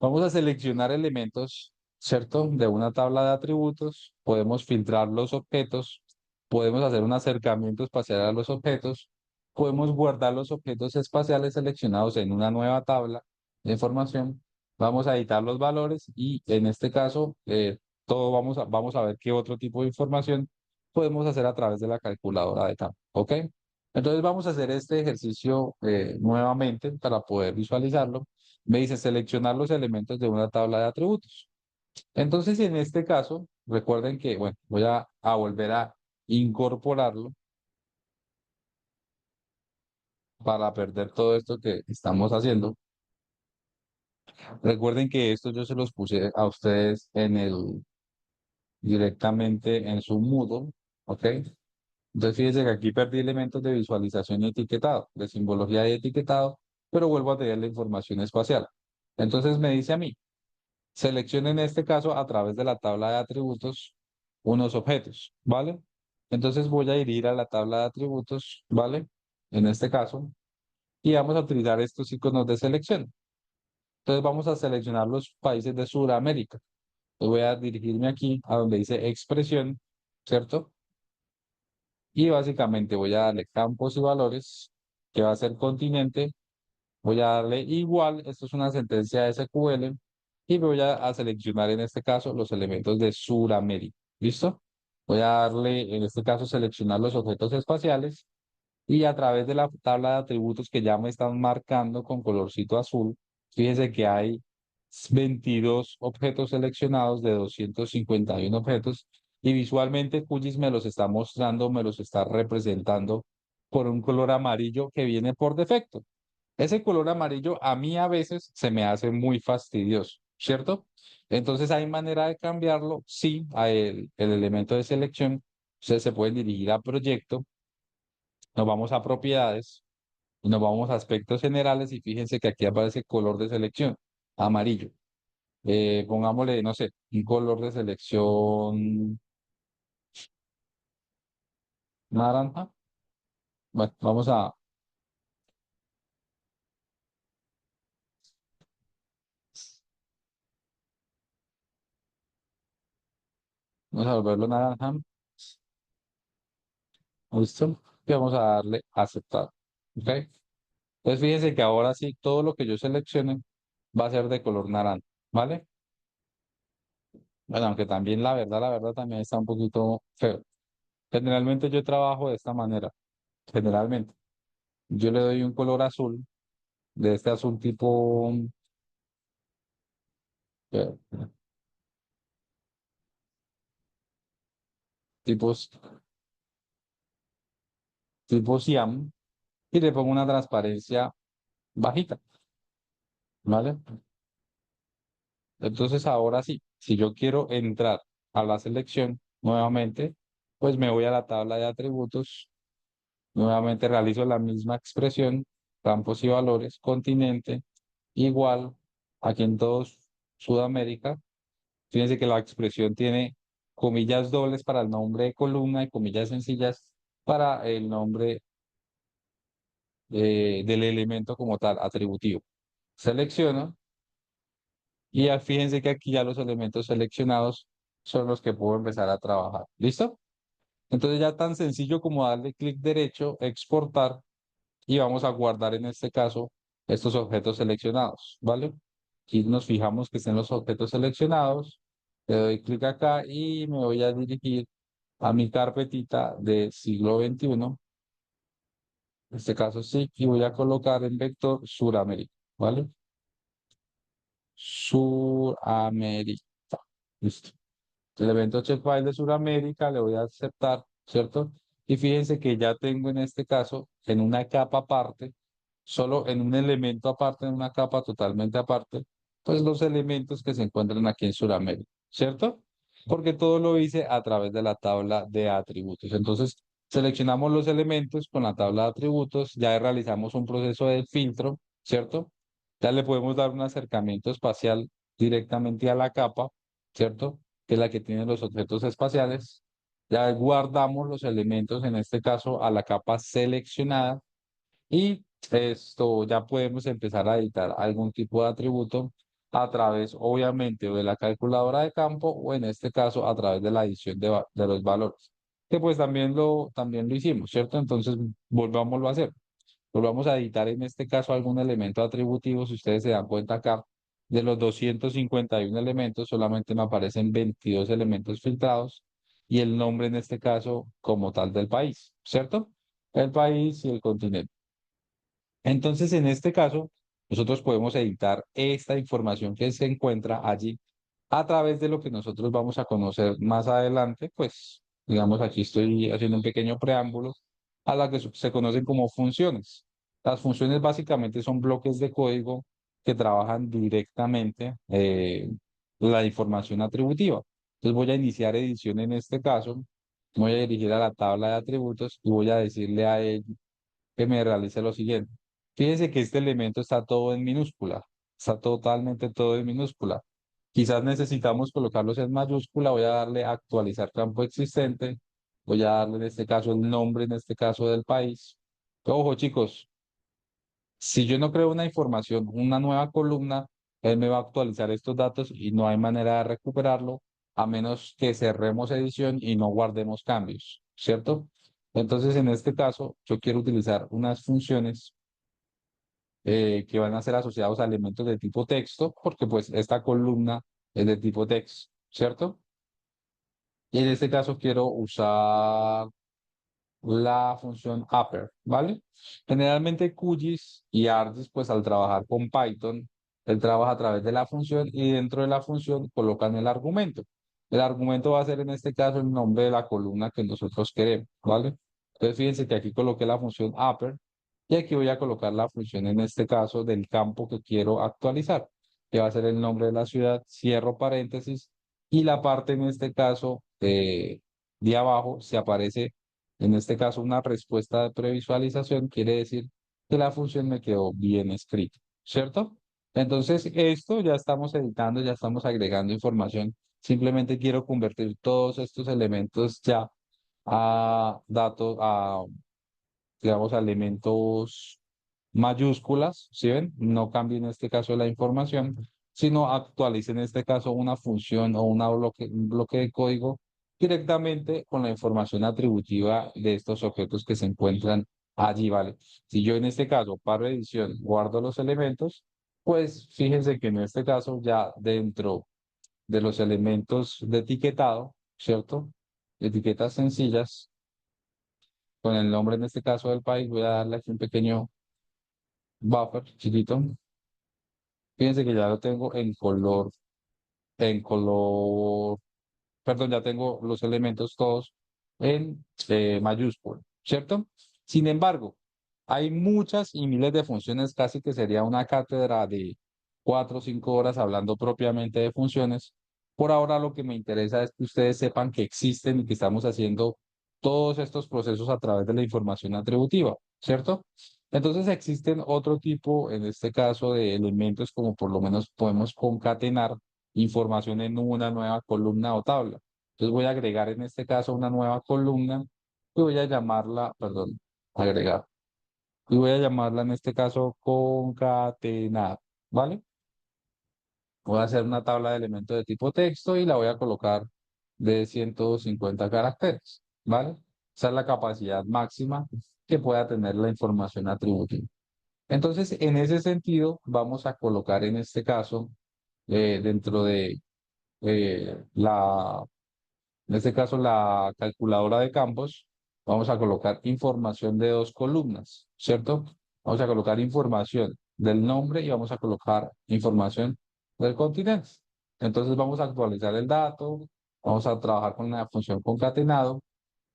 Vamos a seleccionar elementos, ¿cierto? De una tabla de atributos. Podemos filtrar los objetos. Podemos hacer un acercamiento espacial a los objetos. Podemos guardar los objetos espaciales seleccionados en una nueva tabla de información. Vamos a editar los valores y en este caso, todo vamos a ver qué otro tipo de información podemos hacer a través de la calculadora de campo. ¿Ok? Entonces vamos a hacer este ejercicio nuevamente para poder visualizarlo. Me dice seleccionar los elementos de una tabla de atributos. Entonces, en este caso, recuerden que, bueno, voy a volver a incorporarlo para perder todo esto que estamos haciendo. Recuerden que esto yo se los puse a ustedes directamente en su Moodle, ¿ok? Entonces, fíjense que aquí perdí elementos de visualización y etiquetado, de simbología y etiquetado, pero vuelvo a tener la información espacial. Entonces, me dice a mí, seleccione en este caso a través de la tabla de atributos unos objetos, ¿vale? Entonces voy a ir a la tabla de atributos, ¿vale? En este caso, y vamos a utilizar estos iconos de selección. Entonces vamos a seleccionar los países de Sudamérica. Voy a dirigirme aquí a donde dice expresión, ¿cierto? Y básicamente voy a darle campos y valores, que va a ser continente. Voy a darle igual, esto es una sentencia SQL, y voy a seleccionar en este caso los elementos de Sudamérica. ¿Listo? Voy a darle, en este caso, seleccionar los objetos espaciales y a través de la tabla de atributos que ya me están marcando con colorcito azul, fíjense que hay 22 objetos seleccionados de 251 objetos y visualmente QGIS me los está mostrando, me los está representando por un color amarillo que viene por defecto. Ese color amarillo a mí a veces se me hace muy fastidioso, ¿cierto? Entonces hay manera de cambiarlo. Sí, el elemento de selección, ustedes se pueden dirigir a proyecto, nos vamos a propiedades, y nos vamos a aspectos generales y fíjense que aquí aparece color de selección, amarillo. Pongámosle, no sé, un color de selección naranja. Bueno, Vamos a volverlo naranja. ¿Listo? Y vamos a darle a aceptar. ¿Ok? Entonces fíjense que ahora sí, todo lo que yo seleccione va a ser de color naranja. ¿Vale? Bueno, aunque también la verdad también está un poquito feo. Generalmente yo trabajo de esta manera. Generalmente. Yo le doy un color azul, de este azul tipo, eh, tipos, tipo cian, y le pongo una transparencia bajita. ¿Vale? Entonces ahora sí, si yo quiero entrar a la selección nuevamente, pues me voy a la tabla de atributos, nuevamente realizo la misma expresión, campos y valores, continente, igual, aquí en todos Sudamérica. Fíjense que la expresión tiene comillas dobles para el nombre de columna y comillas sencillas para el nombre del elemento como tal, atributivo. Selecciono y fíjense que aquí ya los elementos seleccionados son los que puedo empezar a trabajar. ¿Listo? Entonces ya tan sencillo como darle clic derecho, exportar y vamos a guardar en este caso estos objetos seleccionados, ¿vale? Aquí nos fijamos que estén los objetos seleccionados, le doy clic acá y me voy a dirigir a mi carpetita de siglo XXI, en este caso sí, y voy a colocar en vector Suramérica, ¿vale? Suramérica. Listo. El evento checkfile de Sudamérica le voy a aceptar, ¿cierto? Y fíjense que ya tengo en este caso, en una capa aparte, solo en un elemento aparte, en una capa totalmente aparte, pues los elementos que se encuentran aquí en Sudamérica, ¿cierto? Porque todo lo hice a través de la tabla de atributos. Entonces, seleccionamos los elementos con la tabla de atributos, ya realizamos un proceso de filtro, ¿cierto? Ya le podemos dar un acercamiento espacial directamente a la capa, ¿cierto? Que es la que tiene los objetos espaciales. Ya guardamos los elementos, en este caso, a la capa seleccionada y esto ya podemos empezar a editar algún tipo de atributo a través, obviamente, o de la calculadora de campo o en este caso a través de la adición de los valores. Que pues también lo hicimos, ¿cierto? Entonces volvámoslo a hacer. Volvamos a editar en este caso algún elemento atributivo. Si ustedes se dan cuenta acá, de los 251 elementos, solamente me aparecen 22 elementos filtrados y el nombre en este caso como tal del país, ¿cierto? El país y el continente. Entonces, en este caso, nosotros podemos editar esta información que se encuentra allí a través de lo que nosotros vamos a conocer más adelante, pues, digamos, aquí estoy haciendo un pequeño preámbulo a la que se conocen como funciones. Las funciones básicamente son bloques de código que trabajan directamente la información atributiva. Entonces voy a iniciar edición en este caso, voy a dirigir a la tabla de atributos y voy a decirle a él que me realice lo siguiente. Fíjense que este elemento está todo en minúscula, está totalmente todo en minúscula. Quizás necesitamos colocarlos en mayúscula, voy a darle a actualizar campo existente, voy a darle en este caso el nombre, en este caso del país. Ojo chicos, si yo no creo una información, una nueva columna, él me va a actualizar estos datos y no hay manera de recuperarlo a menos que cerremos edición y no guardemos cambios, ¿cierto? Entonces, en este caso, yo quiero utilizar unas funciones que van a ser asociados a elementos de tipo texto, porque pues esta columna es de tipo text, ¿cierto? Y en este caso quiero usar la función upper, ¿vale? Generalmente QGIS y ArcGIS, pues al trabajar con Python, él trabaja a través de la función y dentro de la función colocan el argumento. El argumento va a ser en este caso el nombre de la columna que nosotros queremos, ¿vale? Entonces fíjense que aquí coloqué la función upper y aquí voy a colocar la función en este caso del campo que quiero actualizar, que va a ser el nombre de la ciudad, cierro paréntesis y la parte en este caso de abajo se aparece en este caso, una respuesta de previsualización quiere decir que la función me quedó bien escrita, ¿cierto? Entonces, esto ya estamos editando, ya estamos agregando información. Simplemente quiero convertir todos estos elementos ya a datos, digamos, a elementos mayúsculas, ¿sí ven? No cambie en este caso la información, sino actualice en este caso una función o un bloque de código directamente con la información atributiva de estos objetos que se encuentran allí, ¿vale? Si yo en este caso, paro edición, guardo los elementos, pues fíjense que en este caso ya dentro de los elementos de etiquetado, ¿cierto? Etiquetas sencillas, con el nombre en este caso del país, voy a darle aquí un pequeño buffer chiquito. Fíjense que ya lo tengo en color, perdón, ya tengo los elementos todos en mayúscula, ¿cierto? Sin embargo, hay muchas y miles de funciones, casi que sería una cátedra de 4 o 5 horas hablando propiamente de funciones. Por ahora lo que me interesa es que ustedes sepan que existen y que estamos haciendo todos estos procesos a través de la información atributiva, ¿cierto? Entonces existen otro tipo, en este caso, de elementos como por lo menos podemos concatenar información en una nueva columna o tabla. Entonces voy a agregar en este caso una nueva columna y voy a llamarla, perdón, agregar. Y voy a llamarla en este caso concatenar, ¿vale? Voy a hacer una tabla de elementos de tipo texto y la voy a colocar de 150 caracteres, ¿vale? Esa es la capacidad máxima que pueda tener la información atributiva. Entonces, en ese sentido, vamos a colocar en este caso, dentro de en este caso, la calculadora de campos, vamos a colocar información de 2 columnas, ¿cierto? Vamos a colocar información del nombre y vamos a colocar información del continente. Entonces vamos a actualizar el dato, vamos a trabajar con la función concatenado,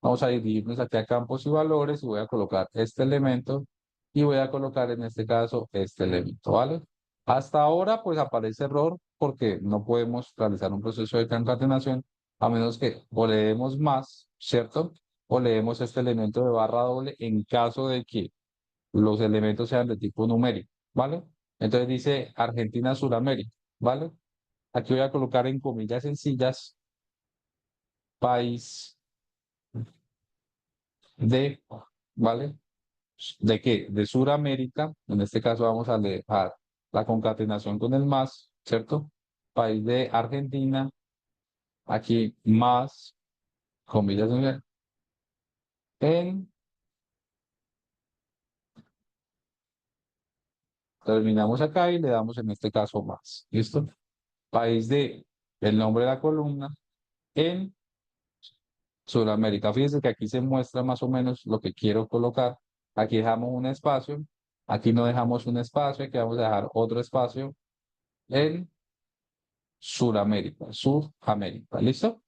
vamos a dirigirnos aquí a campos y valores y voy a colocar este elemento y voy a colocar en este caso este elemento, ¿vale? Hasta ahora pues aparece error porque no podemos realizar un proceso de concatenación a menos que o le demos más, ¿cierto? O le demos este elemento de barra doble en caso de que los elementos sean de tipo numérico, ¿vale? Entonces dice Argentina, Suramérica, ¿vale? Aquí voy a colocar en comillas sencillas país de, ¿vale? ¿De qué? De Suramérica. En este caso vamos a dejar la concatenación con el más, ¿cierto? País de Argentina, aquí más, comillas, en, terminamos acá y le damos en este caso más, ¿listo? País de, el nombre de la columna, en Sudamérica. Fíjense que aquí se muestra más o menos lo que quiero colocar. Aquí dejamos un espacio, aquí no dejamos un espacio, aquí vamos a dejar otro espacio en Suramérica, ¿listo?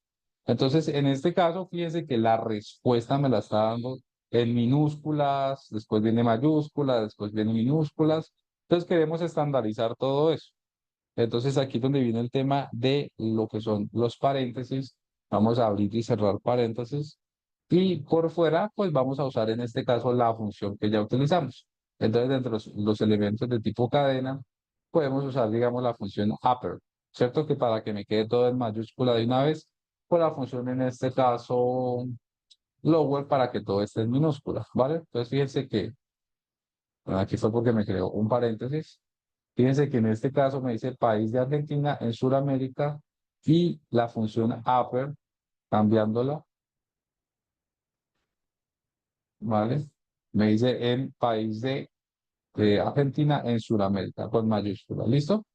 Entonces, en este caso, fíjense que la respuesta me la está dando en minúsculas, después viene mayúsculas, después viene minúsculas. Entonces, queremos estandarizar todo eso. Entonces, aquí es donde viene el tema de lo que son los paréntesis. Vamos a abrir y cerrar paréntesis. Y por fuera, pues vamos a usar en este caso la función que ya utilizamos. Entonces, dentro de los elementos de tipo cadena, podemos usar, digamos, la función upper, ¿cierto? Que para que me quede todo en mayúscula de una vez, pues la función en este caso lower para que todo esté en minúscula, ¿vale? Entonces, fíjense que, bueno, aquí fue porque me creó un paréntesis. Fíjense que en este caso me dice país de Argentina en Sudamérica y la función upper, cambiándola, ¿vale? Me dice en país de Argentina en Sudamérica con mayúscula, ¿listo?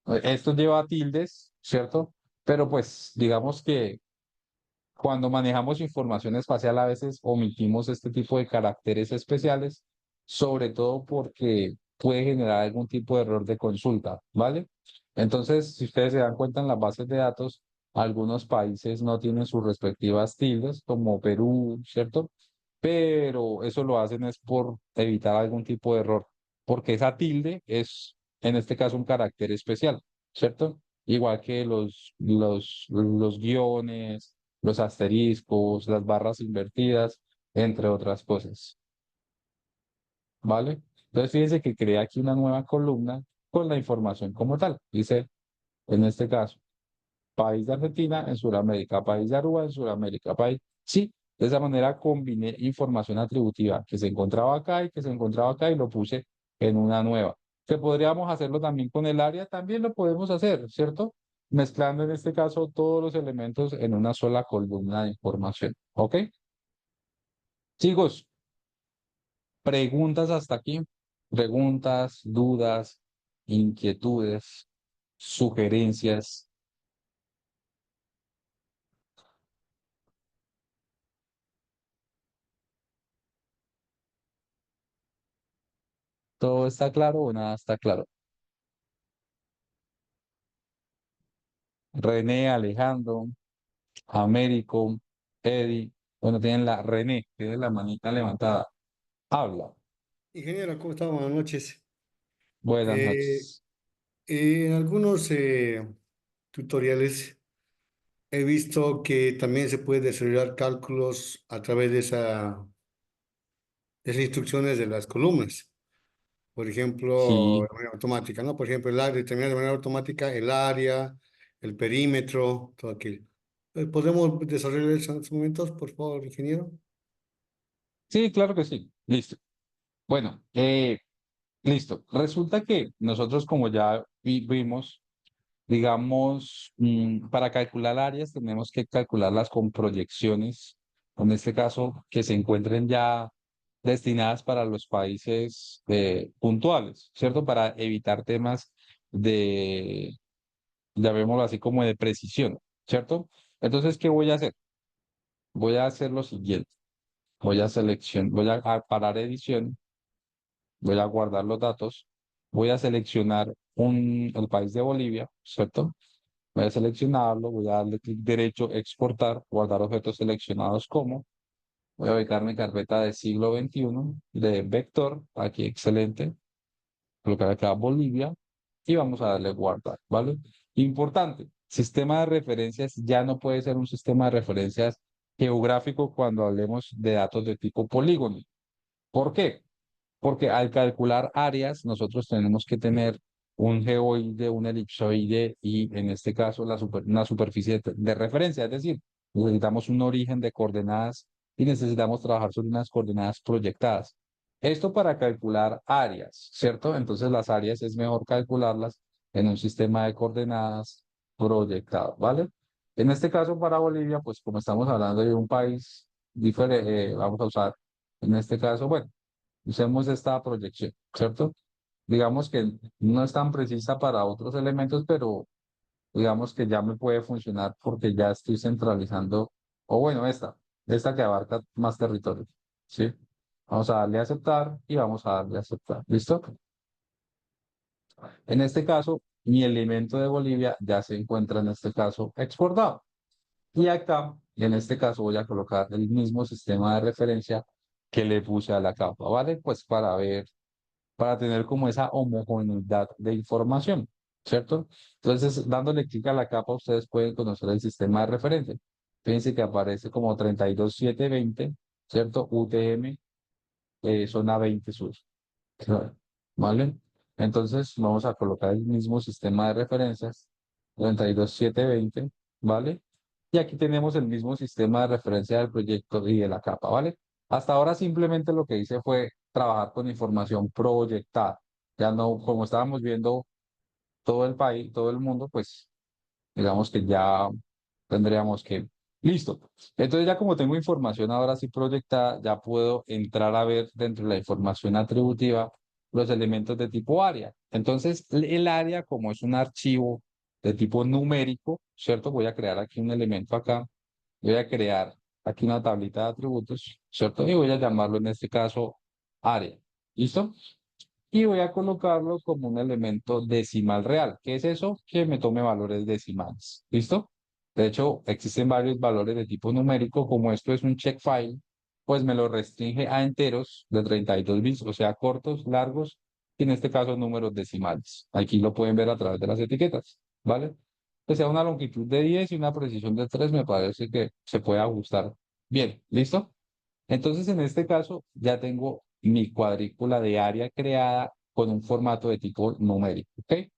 Esto lleva tildes, ¿cierto? Pero pues digamos que cuando manejamos información espacial a veces omitimos este tipo de caracteres especiales, sobre todo porque puede generar algún tipo de error de consulta, ¿vale? Entonces, si ustedes se dan cuenta en las bases de datos, algunos países no tienen sus respectivas tildes, como Perú, ¿cierto? Pero eso lo hacen es por evitar algún tipo de error, porque esa tilde es, en este caso, un carácter especial, ¿cierto? Igual que los guiones, los asteriscos, las barras invertidas, entre otras cosas, ¿vale? Entonces, fíjense que creé aquí una nueva columna con la información como tal. Dice, en este caso, país de Argentina en Sudamérica, país de Aruba en Sudamérica, país. Sí, de esa manera combiné información atributiva que se encontraba acá y que se encontraba acá y lo puse en una nueva. Que podríamos hacerlo también con el área, también lo podemos hacer, ¿cierto? mezclando en este caso todos los elementos en una sola columna de información. ¿Ok? Chicos, preguntas hasta aquí. Preguntas, dudas, inquietudes, sugerencias. ¿Todo está claro o nada está claro? René, Alejandro, Américo, Eddie. Bueno, tienen la René, tiene la manita levantada. Habla. Ingeniero, ¿cómo estamos? Buenas noches. Buenas Eh, noches. en algunos tutoriales he visto que también se puede desarrollar cálculos a través de esas instrucciones de las columnas. Por ejemplo, de Sí, manera automática, ¿no? Por ejemplo, el área, determinar de manera automática el área, el perímetro, todo aquello. ¿Podemos desarrollar eso en estos momentos, por favor, ingeniero? sí, claro que sí. Listo. Bueno, listo. Resulta que nosotros, como ya vimos, digamos, para calcular áreas tenemos que calcularlas con proyecciones, en este caso, que se encuentren ya destinadas para los países puntuales, ¿cierto? Para evitar temas de, llamémoslo así, como de precisión, ¿cierto? Entonces, ¿qué voy a hacer? Voy a hacer lo siguiente. Voy a parar edición, voy a guardar los datos, voy a seleccionar el país de Bolivia, ¿cierto? Voy a seleccionarlo, voy a darle clic derecho, exportar, guardar objetos seleccionados como. Voy a ubicar mi carpeta de siglo XXI de vector, aquí excelente, colocar acá Bolivia y vamos a darle guardar, ¿vale? Importante, sistema de referencias ya no puede ser un sistema de referencias geográfico cuando hablemos de datos de tipo polígono. ¿Por qué? Porque al calcular áreas, nosotros tenemos que tener un geoide, un elipsoide y en este caso una superficie de referencia. Es decir, necesitamos un origen de coordenadas y necesitamos trabajar sobre unas coordenadas proyectadas. Esto para calcular áreas, ¿cierto? Entonces las áreas es mejor calcularlas en un sistema de coordenadas proyectado, ¿vale? En este caso para Bolivia, pues como estamos hablando de un país diferente, vamos a usar en este caso, bueno, usemos esta proyección, ¿cierto? Digamos que no es tan precisa para otros elementos, pero digamos que ya me puede funcionar porque ya estoy centralizando, o bueno, esta que abarca más territorio, ¿sí? Vamos a darle a aceptar y vamos a darle a aceptar, ¿listo? En este caso, mi elemento de Bolivia ya se encuentra en este caso exportado. Y acá, en este caso, voy a colocar el mismo sistema de referencia que le puse a la capa, ¿vale? Pues para tener como esa homogeneidad de información, ¿cierto? Entonces, dándole clic a la capa, ustedes pueden conocer el sistema de referencia. Fíjense que aparece como 32720, ¿cierto? UTM, zona 20 sur, ¿vale? Entonces, vamos a colocar el mismo sistema de referencias, 32720, ¿vale? Y aquí tenemos el mismo sistema de referencia del proyecto y de la capa, ¿vale? Hasta ahora simplemente lo que hice fue trabajar con información proyectada. Ya no, como estábamos viendo todo el país, todo el mundo, pues digamos que ya tendríamos que... Listo. Entonces ya como tengo información ahora sí proyectada, ya puedo entrar a ver dentro de la información atributiva los elementos de tipo área. Entonces el área, como es un archivo de tipo numérico, ¿cierto? Voy a crear aquí un elemento acá. Voy a crear aquí una tablita de atributos, ¿cierto? Y voy a llamarlo en este caso área. ¿Listo? Y voy a colocarlo como un elemento decimal real. ¿Qué es eso? Que me tome valores decimales. ¿Listo? De hecho, existen varios valores de tipo numérico. Como esto es un check file, pues me lo restringe a enteros de 32 bits, o sea, cortos, largos, y en este caso números decimales. Aquí lo pueden ver a través de las etiquetas, ¿vale? Que sea una longitud de 10 y una precisión de 3, me parece que se puede ajustar bien. ¿Listo? Entonces, en este caso, ya tengo mi cuadrícula de área creada con un formato de tipo numérico. ¿Ok?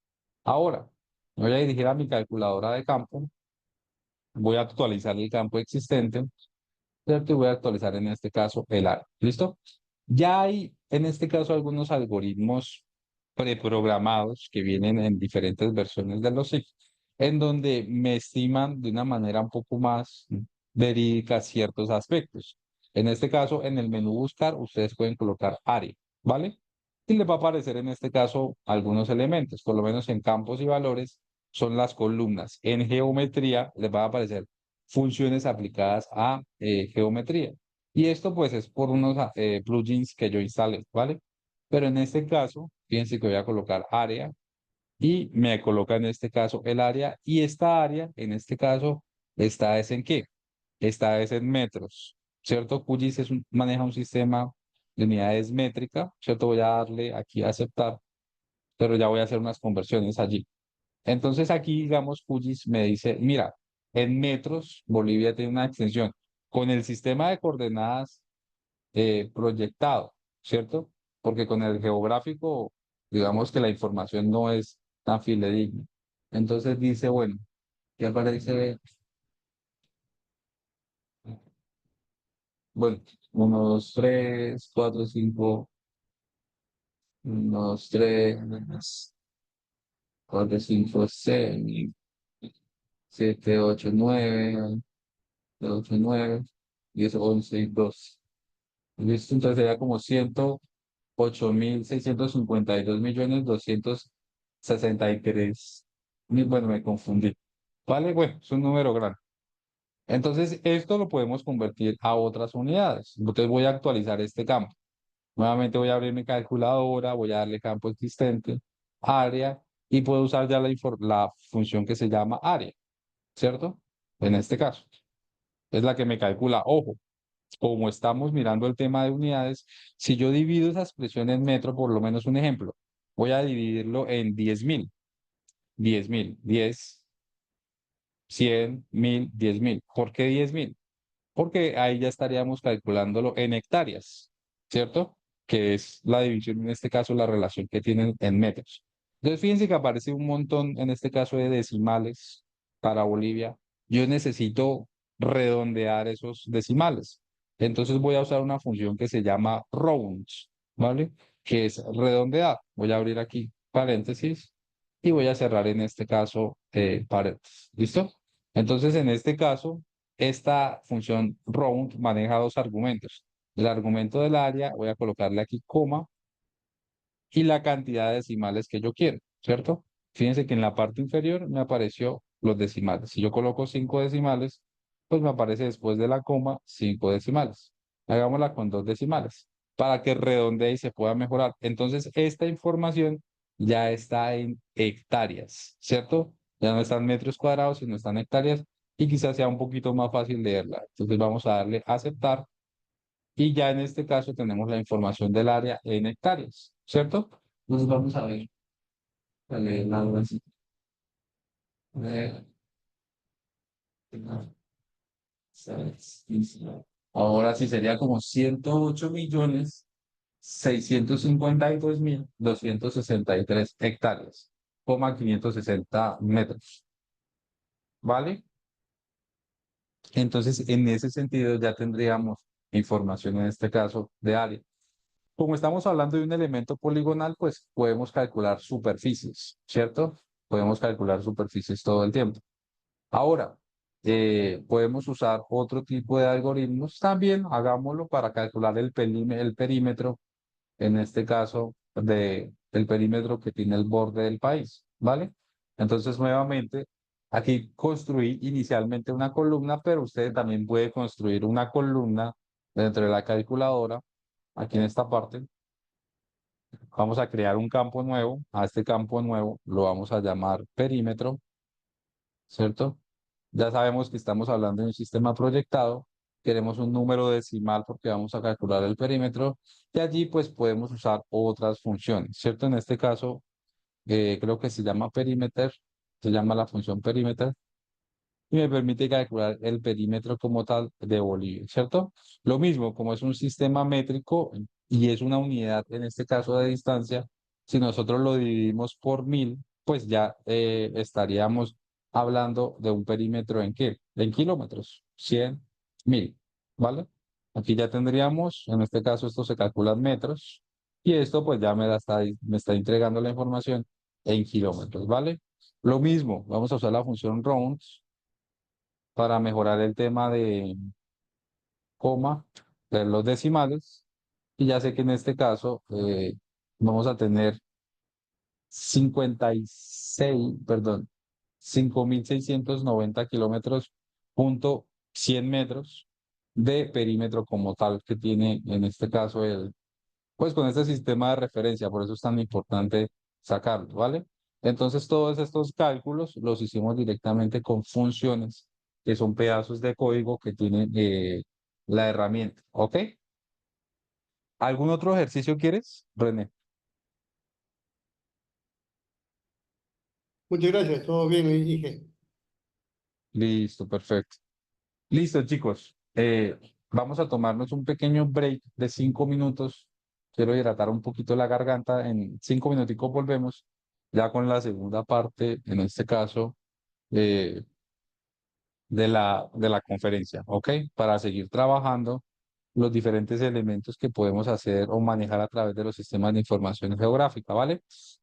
Ahora, me voy a dirigir a mi calculadora de campo. Voy a actualizar el campo existente. ¿Cierto? Y voy a actualizar en este caso el área. ¿Listo? Ya hay en este caso algunos algoritmos preprogramados que vienen en diferentes versiones de los SIG, en donde me estiman de una manera un poco más verídica ciertos aspectos. En este caso, en el menú buscar, ustedes pueden colocar área, ¿vale? Y les va a aparecer en este caso algunos elementos, por lo menos en campos y valores son las columnas. En geometría les va a aparecer funciones aplicadas a geometría. Y esto pues es por unos plugins que yo instalé, ¿vale? Pero en este caso, fíjense que voy a colocar área y me coloca en este caso el área y esta área, en este caso, está es en qué? Está es en metros, ¿cierto? QGIS maneja un sistema de unidades métrica, ¿cierto? Voy a darle aquí a aceptar, pero ya voy a hacer unas conversiones allí. Entonces aquí, digamos, QGIS me dice, mira, en metros Bolivia tiene una extensión con el sistema de coordenadas proyectado, ¿cierto? Porque con el geográfico, digamos que la información no es tan fidedigna. Entonces dice, bueno, ¿qué aparece? Bueno, 1, 2, 3, 4, 5, 1, 2, 3, 4, 5, 6, 7, 8, 9, 8, 9, 10, 11 y 12. Listo, entonces sería como 108.652.263.000. Bueno, me confundí. Vale, bueno, es un número grande. Entonces, esto lo podemos convertir a otras unidades. Entonces, voy a actualizar este campo. Nuevamente voy a abrir mi calculadora, voy a darle campo existente, área, y puedo usar ya la función que se llama área, ¿cierto? En este caso, es la que me calcula. Ojo, como estamos mirando el tema de unidades, si yo divido esa expresión en metro, por lo menos un ejemplo, voy a dividirlo en 10.000, 10.000, 10, 100, 1.000, 10.000. ¿Por qué 10.000? Porque ahí ya estaríamos calculándolo en hectáreas, ¿cierto? Que es la división, en este caso, la relación que tienen en metros. Entonces, fíjense que aparece un montón, en este caso, de decimales para Bolivia. Yo necesito redondear esos decimales. Entonces, voy a usar una función que se llama rounds, ¿vale? Que es redondear. Voy a abrir aquí paréntesis y voy a cerrar en este caso paréntesis. ¿Listo? Entonces, en este caso, esta función round maneja dos argumentos. El argumento del área, voy a colocarle aquí coma, y la cantidad de decimales que yo quiero, ¿cierto? Fíjense que en la parte inferior me apareció los decimales. Si yo coloco 5 decimales, pues me aparece después de la coma 5 decimales. Hagámosla con 2 decimales para que redondee y se pueda mejorar. Entonces, esta información ya está en hectáreas, ¿cierto? Ya no están metros cuadrados, sino están hectáreas y quizás sea un poquito más fácil leerla. Entonces, vamos a darle a aceptar y ya en este caso tenemos la información del área en hectáreas, ¿cierto? Entonces vamos a ver, a leerla ahora sí. Eh, Ahora sí sería como 108.652.263 hectáreas, 560 metros, ¿vale? Entonces, en ese sentido ya tendríamos información en este caso de área. Como estamos hablando de un elemento poligonal, pues podemos calcular superficies, ¿cierto? Podemos calcular superficies todo el tiempo. Ahora, podemos usar otro tipo de algoritmos. También hagámoslo para calcular el perímetro, en este caso, el perímetro que tiene el borde del país, ¿vale? Entonces, nuevamente, aquí construí inicialmente una columna, pero usted también puede construir una columna dentro de la calculadora, aquí en esta parte. Vamos a crear un campo nuevo. A este campo nuevo lo vamos a llamar perímetro, ¿cierto? Ya sabemos que estamos hablando de un sistema proyectado. Queremos un número decimal porque vamos a calcular el perímetro. Y allí pues podemos usar otras funciones, ¿cierto? En este caso, creo que se llama perimeter, se llama la función perimeter y me permite calcular el perímetro como tal de Bolivia, ¿cierto? Lo mismo, como es un sistema métrico y es una unidad, en este caso de distancia, si nosotros lo dividimos por 1.000, pues ya estaríamos hablando de un perímetro ¿en qué? En kilómetros, 100, 1.000, ¿vale? Aquí ya tendríamos, en este caso esto se calcula en metros y esto pues ya me está entregando la información en kilómetros, ¿vale? Lo mismo, vamos a usar la función rounds para mejorar el tema de coma, de los decimales. Y ya sé que en este caso vamos a tener 56, perdón, 5.690 kilómetros, punto 100 metros de perímetro como tal que tiene en este caso pues con este sistema de referencia, por eso es tan importante sacarlo, ¿vale? Entonces todos estos cálculos los hicimos directamente con funciones, que son pedazos de código que tiene la herramienta, ¿ok? ¿Algún otro ejercicio quieres, René? Muchas gracias, todo bien, dije. Listo, perfecto. Listo, chicos. Vamos a tomarnos un pequeño break de 5 minutos. Quiero hidratar un poquito la garganta. En 5 minuticos volvemos ya con la segunda parte, en este caso, eh, de la conferencia, ¿ok? Para seguir trabajando los diferentes elementos que podemos hacer o manejar a través de los sistemas de información geográfica, ¿vale?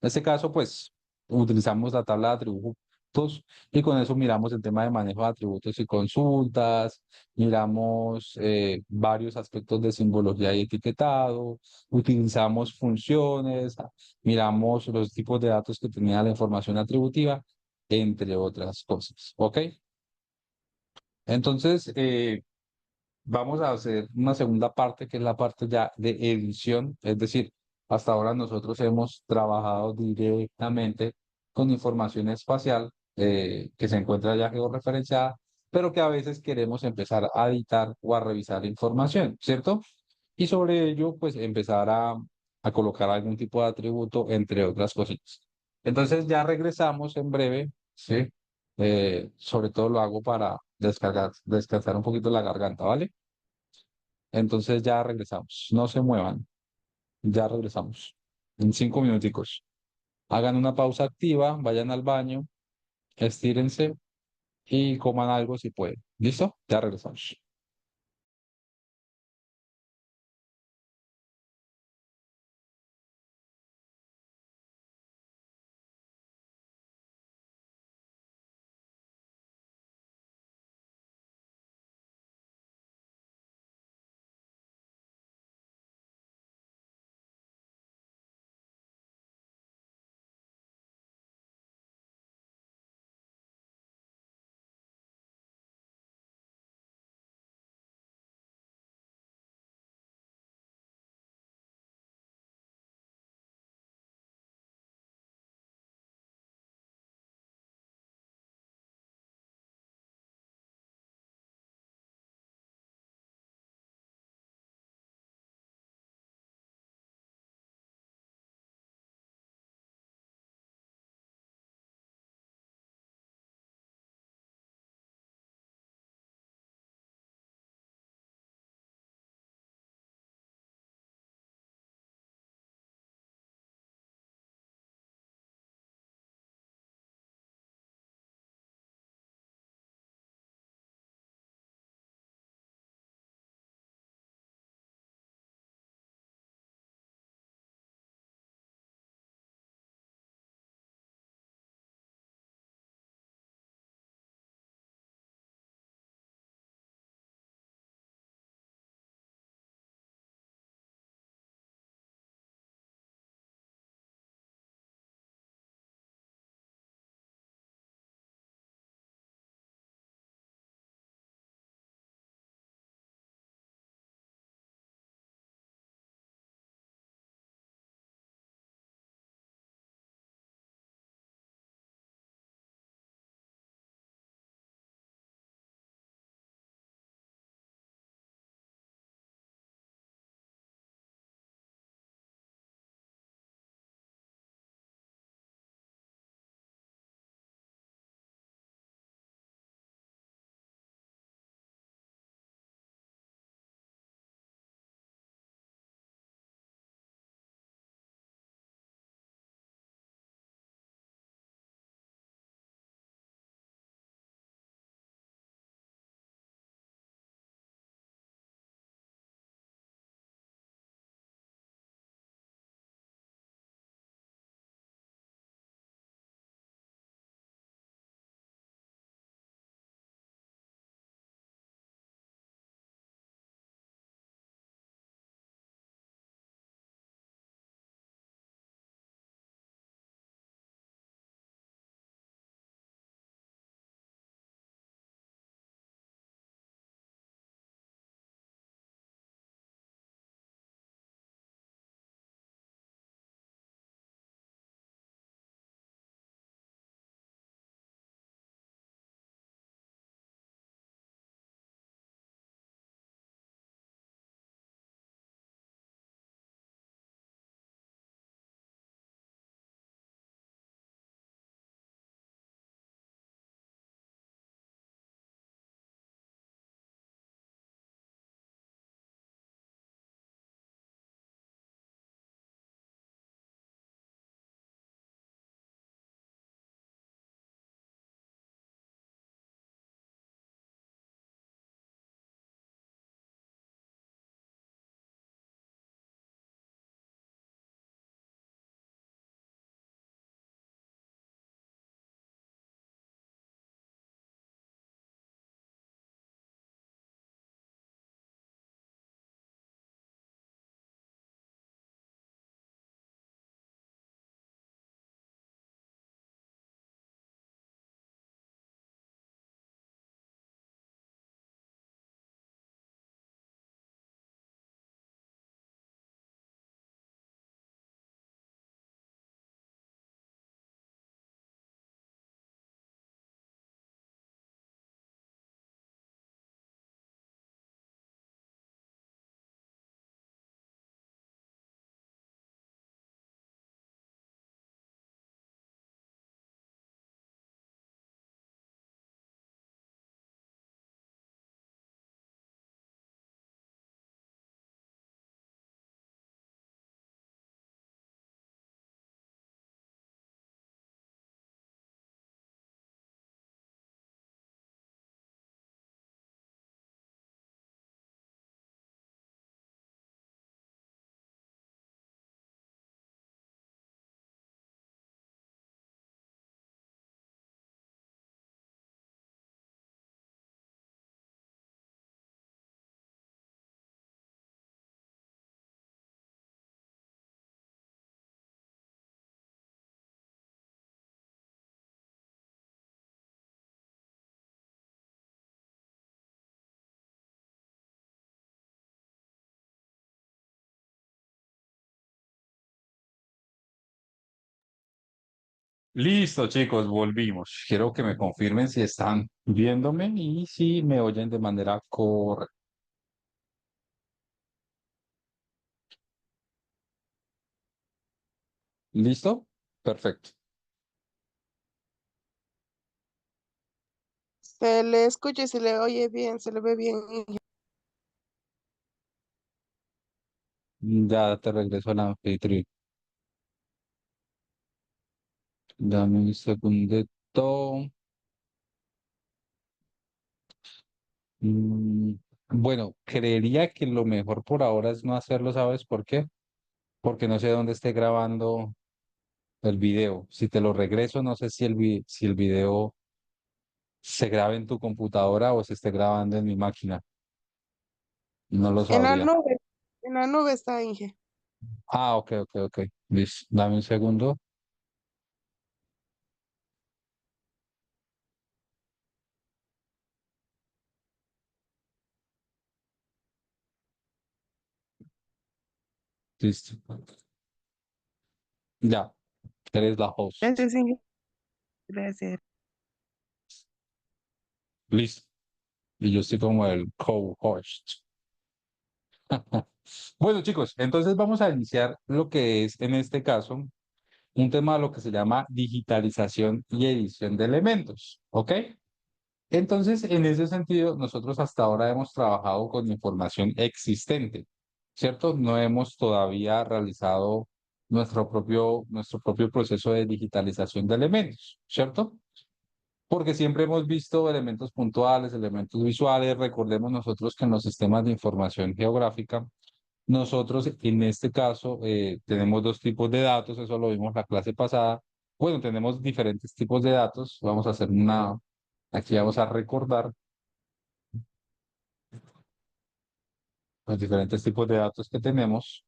En este caso, pues, utilizamos la tabla de atributos y con eso miramos el tema de manejo de atributos y consultas, miramos varios aspectos de simbología y etiquetado, utilizamos funciones, miramos los tipos de datos que tenía la información atributiva, entre otras cosas, ¿ok? Entonces, vamos a hacer una segunda parte, que es la parte ya de edición. Es decir, hasta ahora nosotros hemos trabajado directamente con información espacial que se encuentra ya georreferenciada, pero que a veces queremos empezar a editar o a revisar información, ¿cierto? Y sobre ello, pues empezar a colocar algún tipo de atributo, entre otras cositas. Entonces ya regresamos en breve, ¿sí? Sobre todo lo hago para descansar un poquito la garganta, ¿vale? Entonces ya regresamos. No se muevan. Ya regresamos. En 5 minuticos. Hagan una pausa activa, vayan al baño, estírense y coman algo si pueden. ¿Listo? Ya regresamos. Listo, chicos, volvimos. Quiero que me confirmen si están viéndome y si me oyen de manera correcta. ¿Listo? Perfecto. Se le escucha y se le oye bien, se le ve bien. Ya te regreso a la anfitrión. Dame un segundito. Mm, bueno, creería que lo mejor por ahora es no hacerlo, ¿sabes por qué? Porque no sé dónde esté grabando el video. Si te lo regreso, no sé si el video se grabe en tu computadora o se esté grabando en mi máquina. No lo En la sabría. nube, en la nube está Inge. Ah, ok, ok, ok. Listo. Dame un segundo. Listo. Ya, eres la host. Gracias, Inge. Gracias. Listo. Y yo estoy como el co-host. Bueno, chicos, entonces vamos a iniciar lo que es, en este caso, un tema de lo que se llama digitalización y edición de elementos. ¿Ok? Entonces, en ese sentido, nosotros hasta ahora hemos trabajado con información existente, ¿cierto? No hemos todavía realizado nuestro propio proceso de digitalización de elementos, ¿cierto? Porque siempre hemos visto elementos puntuales, elementos visuales. Recordemos nosotros que en los sistemas de información geográfica, nosotros en este caso tenemos dos tipos de datos, eso lo vimos la clase pasada. Bueno, tenemos diferentes tipos de datos. Vamos a hacer aquí vamos a recordar los diferentes tipos de datos que tenemos,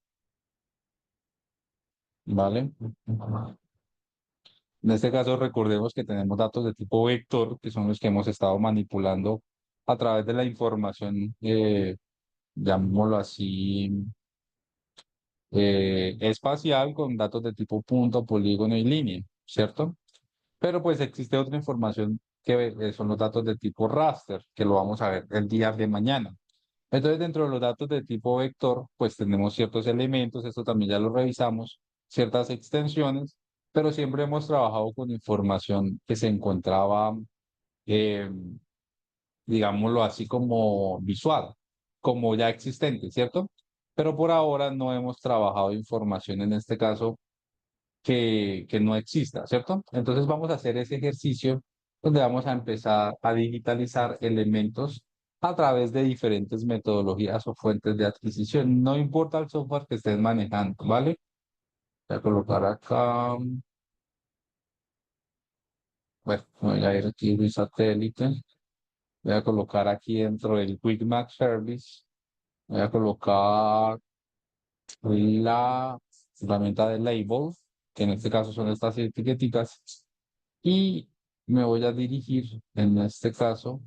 ¿vale? En este caso, recordemos que tenemos datos de tipo vector, que son los que hemos estado manipulando a través de la información, llamémoslo así, espacial, con datos de tipo punto, polígono y línea, ¿cierto? Pero pues existe otra información que son los datos de tipo raster, que lo vamos a ver el día de mañana. Entonces, dentro de los datos de tipo vector, pues tenemos ciertos elementos, esto también ya lo revisamos, ciertas extensiones, pero siempre hemos trabajado con información que se encontraba, eh, digámoslo así, como visual, como ya existente, ¿cierto? Pero por ahora no hemos trabajado información en este caso que no exista, ¿cierto? Entonces vamos a hacer ese ejercicio donde vamos a empezar a digitalizar elementos a través de diferentes metodologías o fuentes de adquisición. No importa el software que estés manejando, ¿vale? Voy a colocar acá, bueno, voy a ir aquí en mi satélite, voy a colocar aquí dentro del Quick Map Service, voy a colocar la herramienta de label, que en este caso son estas etiqueticas. Y me voy a dirigir, en este caso,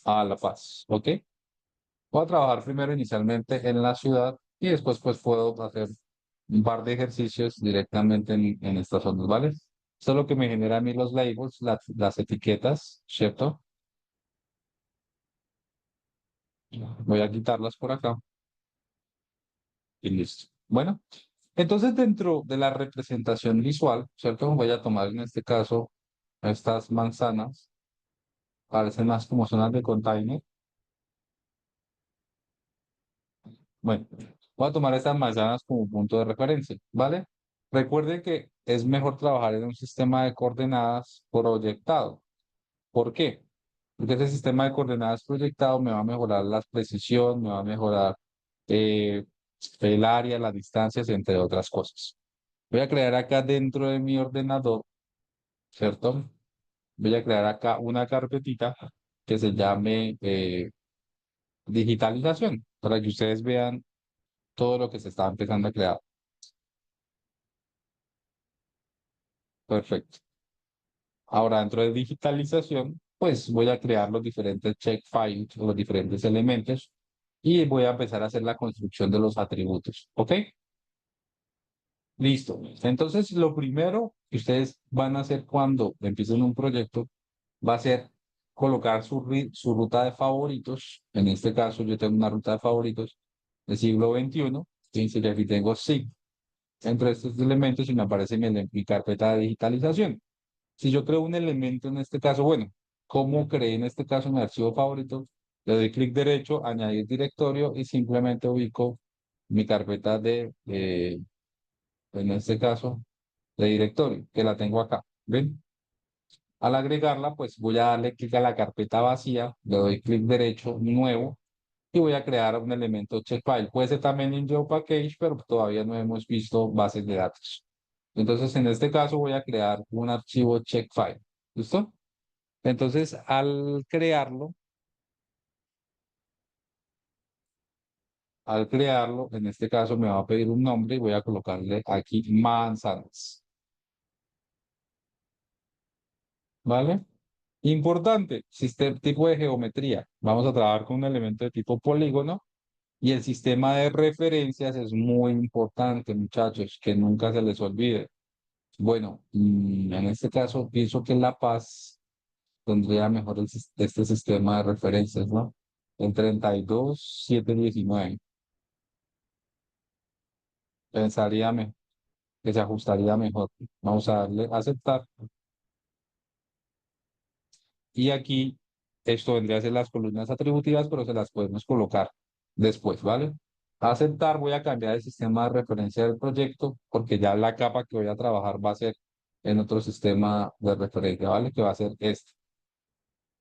a La Paz, ¿ok? Voy a trabajar primero inicialmente en la ciudad y después pues puedo hacer un par de ejercicios directamente en estas zonas, ¿vale? Solo que me genera a mí los labels, las etiquetas, ¿cierto? Voy a quitarlas por acá y listo. Bueno, entonces dentro de la representación visual, ¿cierto? Voy a tomar en este caso estas manzanas, parecen más como zonas de container. Bueno, voy a tomar estas manzanas como punto de referencia, ¿vale? Recuerden que es mejor trabajar en un sistema de coordenadas proyectado. ¿Por qué? Porque ese sistema de coordenadas proyectado me va a mejorar la precisión, me va a mejorar eh, el área, las distancias, entre otras cosas. Voy a crear acá dentro de mi ordenador, ¿cierto? Voy a crear acá una carpetita que se llame digitalización, para que ustedes vean todo lo que se está empezando a crear. Perfecto. Ahora, dentro de digitalización, pues voy a crear los diferentes check files o los diferentes elementos y voy a empezar a hacer la construcción de los atributos. ¿Ok? Listo. Entonces, lo primero que ustedes van a hacer cuando empiecen un proyecto va a ser colocar su ruta de favoritos. En este caso, yo tengo una ruta de favoritos del siglo XXI. Fíjense que aquí tengo SIG entre estos elementos y me aparece mi carpeta de digitalización. Si yo creo un elemento en este caso, bueno, ¿cómo creé en este caso mi archivo favorito? Le doy clic derecho, añadir directorio y simplemente ubico mi carpeta en este caso, de directorio, que la tengo acá. ¿Ven? Al agregarla, pues voy a darle clic a la carpeta vacía, le doy clic derecho, nuevo, y voy a crear un elemento checkfile. Puede ser también en GeoPackage, pero todavía no hemos visto bases de datos. Entonces, en este caso voy a crear un archivo checkfile. ¿Listo? Entonces, al crearlo, en este caso me va a pedir un nombre y voy a colocarle aquí manzanas. ¿Vale? Importante, tipo de geometría. Vamos a trabajar con un elemento de tipo polígono y el sistema de referencias es muy importante, muchachos, que nunca se les olvide. Bueno, en este caso pienso que La Paz tendría mejor este sistema de referencias, ¿no? El 32.719. Pensaría que se ajustaría mejor. Vamos a darle a aceptar. Y aquí esto vendría a ser las columnas atributivas, pero se las podemos colocar después, ¿vale? A aceptar, voy a cambiar el sistema de referencia del proyecto porque ya la capa que voy a trabajar va a ser en otro sistema de referencia, ¿vale? Que va a ser este,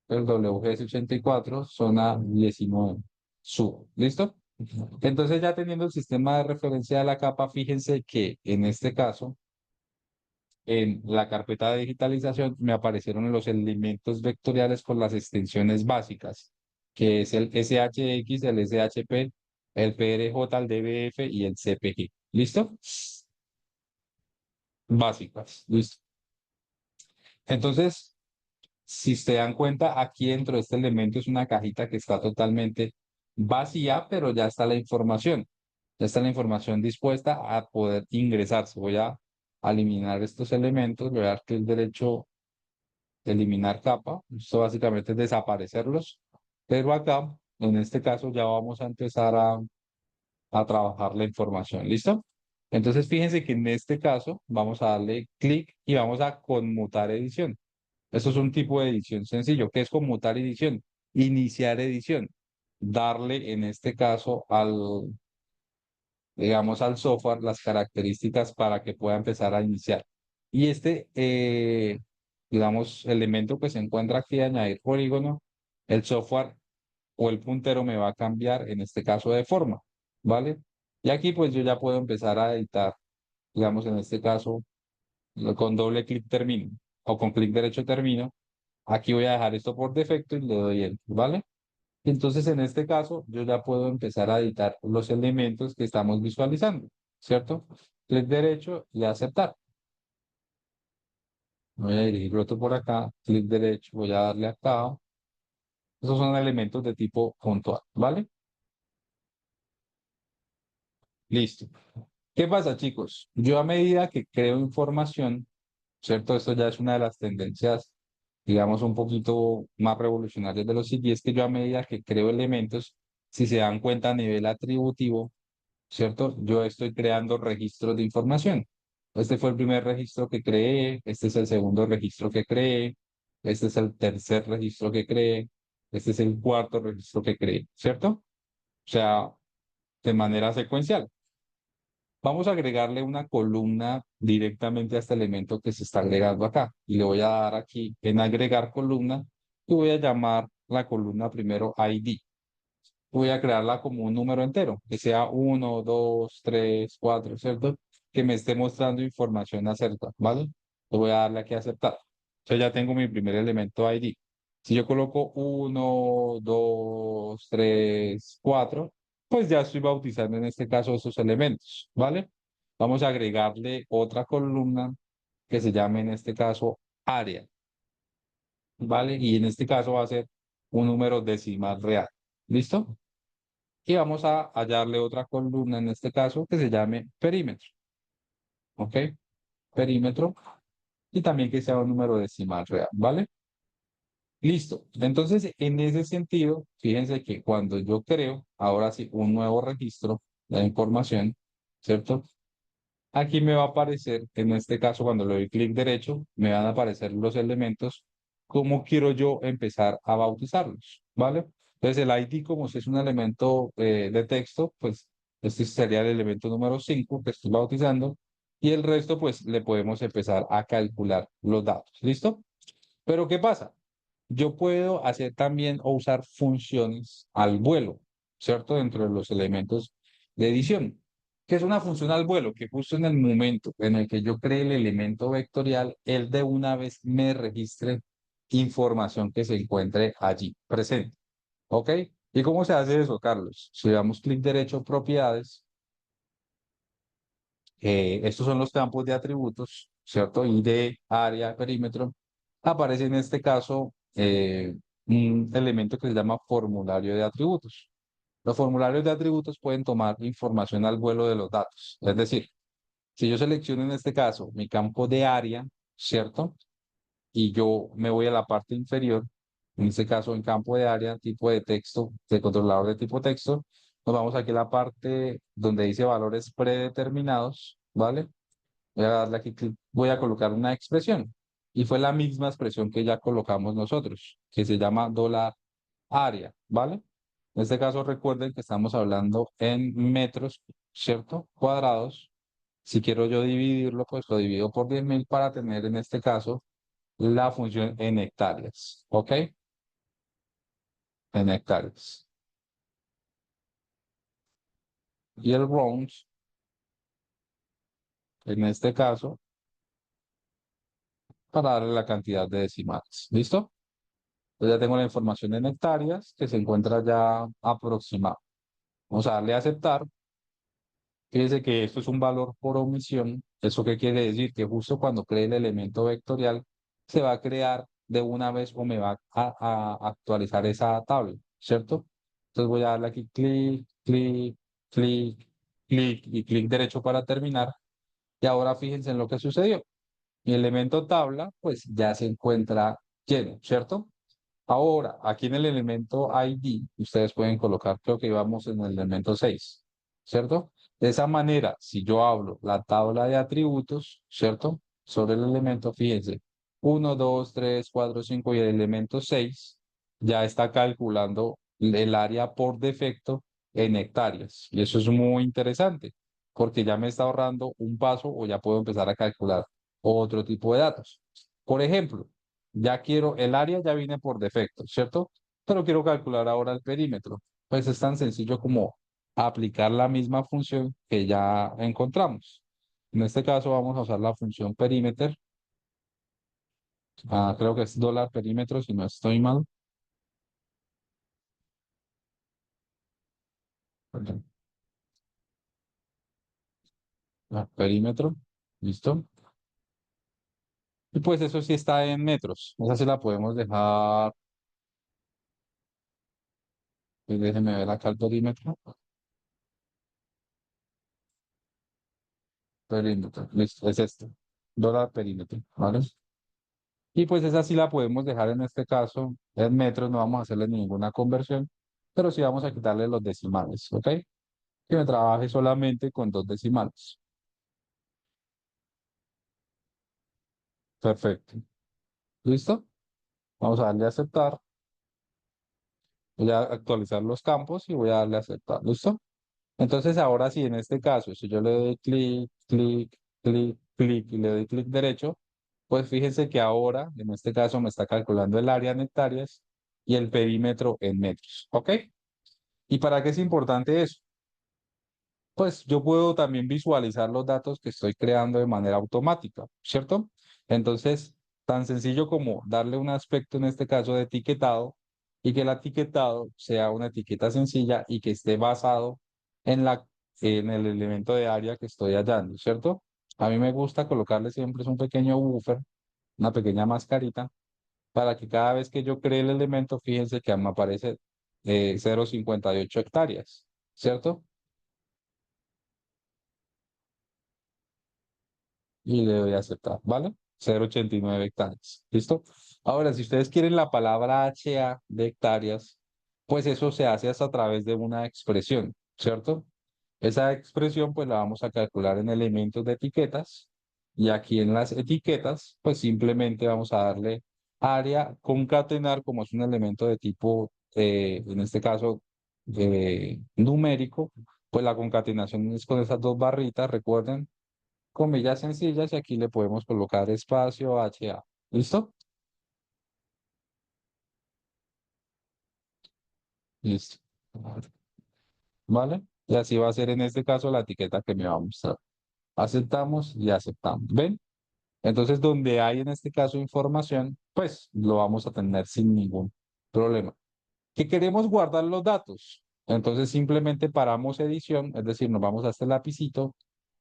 el WGS84, zona 19, sub. ¿Listo? Entonces ya teniendo el sistema de referencia de la capa, fíjense que en este caso en la carpeta de digitalización me aparecieron los elementos vectoriales con las extensiones básicas, que es el SHX, el SHP, el PRJ, el DBF y el CPG. ¿Listo? Básicas. ¿Listo? Entonces, si se dan cuenta, aquí dentro de este elemento es una cajita que está totalmente vacía, pero ya está la información. Ya está la información dispuesta a poder ingresarse. Voy a eliminar estos elementos, voy a dar clic derecho eliminar capa. Esto básicamente es desaparecerlos. Pero acá, en este caso, ya vamos a empezar a trabajar la información. ¿Listo? Entonces, fíjense que en este caso vamos a darle clic y vamos a conmutar edición. Eso es un tipo de edición sencillo. ¿Qué es conmutar edición? Iniciar edición. Darle, en este caso, digamos, al software las características para que pueda empezar a iniciar. Y digamos, elemento que se encuentra aquí de añadir polígono, el software o el puntero me va a cambiar, en este caso, de forma, ¿vale? Y aquí pues yo ya puedo empezar a editar, digamos, en este caso, con doble clic termino o con clic derecho termino. Aquí voy a dejar esto por defecto y le doy Enter, ¿vale? Entonces, en este caso, yo ya puedo empezar a editar los elementos que estamos visualizando, ¿cierto? Clic derecho y aceptar. Voy a dirigir otro por acá, clic derecho, voy a darle acá. Esos son elementos de tipo puntual, ¿vale? Listo. ¿Qué pasa, chicos? Yo a medida que creo información, ¿cierto? Esto ya es una de las tendencias, digamos, un poquito más revolucionarias de los sitios, y es que yo a medida que creo elementos, si se dan cuenta a nivel atributivo, ¿cierto? Yo estoy creando registros de información. Este fue el primer registro que creé, este es el segundo registro que creé, este es el tercer registro que creé, este es el cuarto registro que creé, ¿cierto? O sea, de manera secuencial. Vamos a agregarle una columna directamente a este elemento que se está agregando acá. Y le voy a dar aquí en agregar columna y voy a llamar la columna primero ID. Voy a crearla como un número entero, que sea 1, 2, 3, 4, ¿cierto? Que me esté mostrando información acerca, ¿vale? Le voy a darle aquí a aceptar. Entonces ya tengo mi primer elemento ID. Si yo coloco 1, 2, 3, 4, pues ya estoy bautizando en este caso esos elementos, ¿vale? Vamos a agregarle otra columna que se llame en este caso área. ¿vale? Y en este caso va a ser un número decimal real. ¿Listo? Y vamos a hallarle otra columna en este caso que se llame perímetro. ¿Ok? Perímetro. Y también que sea un número decimal real, ¿vale? Listo. Entonces, en ese sentido, fíjense que cuando yo creo, ahora sí, un nuevo registro de información, ¿cierto? Aquí me va a aparecer, en este caso, cuando le doy clic derecho, me van a aparecer los elementos, cómo quiero yo empezar a bautizarlos, ¿vale? Entonces, el ID, como si es un elemento de texto, pues este sería el elemento número 5 que estoy bautizando, y el resto, pues le podemos empezar a calcular los datos, ¿listo? Pero, ¿qué pasa? Yo puedo hacer también o usar funciones al vuelo, ¿cierto? Dentro de los elementos de edición. ¿Qué es una función al vuelo? Que justo en el momento en el que yo cree el elemento vectorial, él de una vez me registre información que se encuentre allí presente. ¿Ok? ¿Y cómo se hace eso, Carlos? Si damos clic derecho, propiedades, estos son los campos de atributos, ¿cierto? ID, área, perímetro. Aparece en este caso un elemento que se llama formulario de atributos. Los formularios de atributos pueden tomar información al vuelo de los datos. Es decir, si yo selecciono en este caso mi campo de área, ¿cierto? Y yo me voy a la parte inferior, en este caso en campo de área, tipo de texto, de controlador de tipo texto, nos vamos aquí a la parte donde dice valores predeterminados, ¿vale? Voy a darle aquí clic, voy a colocar una expresión. Y fue la misma expresión que ya colocamos nosotros, que se llama dólar área, ¿vale? En este caso recuerden que estamos hablando en metros, ¿cierto? Cuadrados. Si quiero yo dividirlo, pues lo divido por 10.000 para tener en este caso la función en hectáreas, ¿ok? En hectáreas. Y el round, en este caso, para darle la cantidad de decimales. ¿Listo? Entonces ya tengo la información en hectáreas que se encuentra ya aproximada. Vamos a darle a aceptar. Fíjense que esto es un valor por omisión. ¿Eso qué quiere decir? Que justo cuando cree el elemento vectorial, se va a crear de una vez o me va a actualizar esa tabla, ¿cierto? Entonces voy a darle aquí clic, clic, clic, clic y clic derecho para terminar. Y ahora fíjense en lo que sucedió. Mi elemento tabla, pues ya se encuentra lleno, ¿cierto? Ahora, aquí en el elemento ID, ustedes pueden colocar, creo que íbamos en el elemento 6, ¿cierto? De esa manera, si yo hablo la tabla de atributos, ¿cierto? Sobre el elemento, fíjense, 1, 2, 3, 4, 5 y el elemento 6 ya está calculando el área por defecto en hectáreas. Y eso es muy interesante, porque ya me está ahorrando un paso o ya puedo empezar a calcular otro tipo de datos. Por ejemplo, ya quiero, el área ya viene por defecto, ¿cierto? Pero quiero calcular ahora el perímetro. Pues es tan sencillo como aplicar la misma función que ya encontramos. En este caso vamos a usar la función perímetro. Creo que es dólar perímetro, si no estoy mal. Perdón. Perímetro, ¿listo? Y pues eso sí está en metros. Esa sí la podemos dejar. Pues déjenme ver acá el perímetro. Perímetro, listo, es este. Dólar perímetro, ¿vale? Y pues esa sí la podemos dejar en este caso en metros, no vamos a hacerle ninguna conversión, pero sí vamos a quitarle los decimales, ¿ok? Que me trabaje solamente con dos decimales. Perfecto. ¿Listo? Vamos a darle a aceptar. Voy a actualizar los campos y voy a darle a aceptar. ¿Listo? Entonces ahora sí, en este caso, si yo le doy clic, clic, clic, clic y le doy clic derecho, pues fíjense que ahora, en este caso, me está calculando el área en hectáreas y el perímetro en metros, ¿ok? ¿Y para qué es importante eso? Pues yo puedo también visualizar los datos que estoy creando de manera automática, ¿cierto? Entonces, tan sencillo como darle un aspecto, en este caso, de etiquetado y que el etiquetado sea una etiqueta sencilla y que esté basado en en el elemento de área que estoy hallando, ¿cierto? A mí me gusta colocarle siempre un pequeño buffer, una pequeña mascarita, para que cada vez que yo cree el elemento, fíjense que me aparece 0,58 hectáreas, ¿cierto? Y le doy a aceptar, ¿vale? 0,89 hectáreas, ¿listo? Ahora, si ustedes quieren la palabra HA de hectáreas, pues eso se hace hasta a través de una expresión, ¿cierto? Esa expresión pues la vamos a calcular en elementos de etiquetas y aquí en las etiquetas pues simplemente vamos a darle área concatenar como es un elemento de tipo, en este caso, numérico, pues la concatenación es con esas dos barritas, recuerden, comillas sencillas y aquí le podemos colocar espacio HA. ¿Listo? Listo. ¿Vale? Y así va a ser en este caso la etiqueta que me va a mostrar. Aceptamos y aceptamos. ¿Ven? Entonces, donde hay en este caso información, pues lo vamos a tener sin ningún problema. ¿Que queremos guardar los datos? Entonces simplemente paramos edición, es decir, nos vamos a este lapicito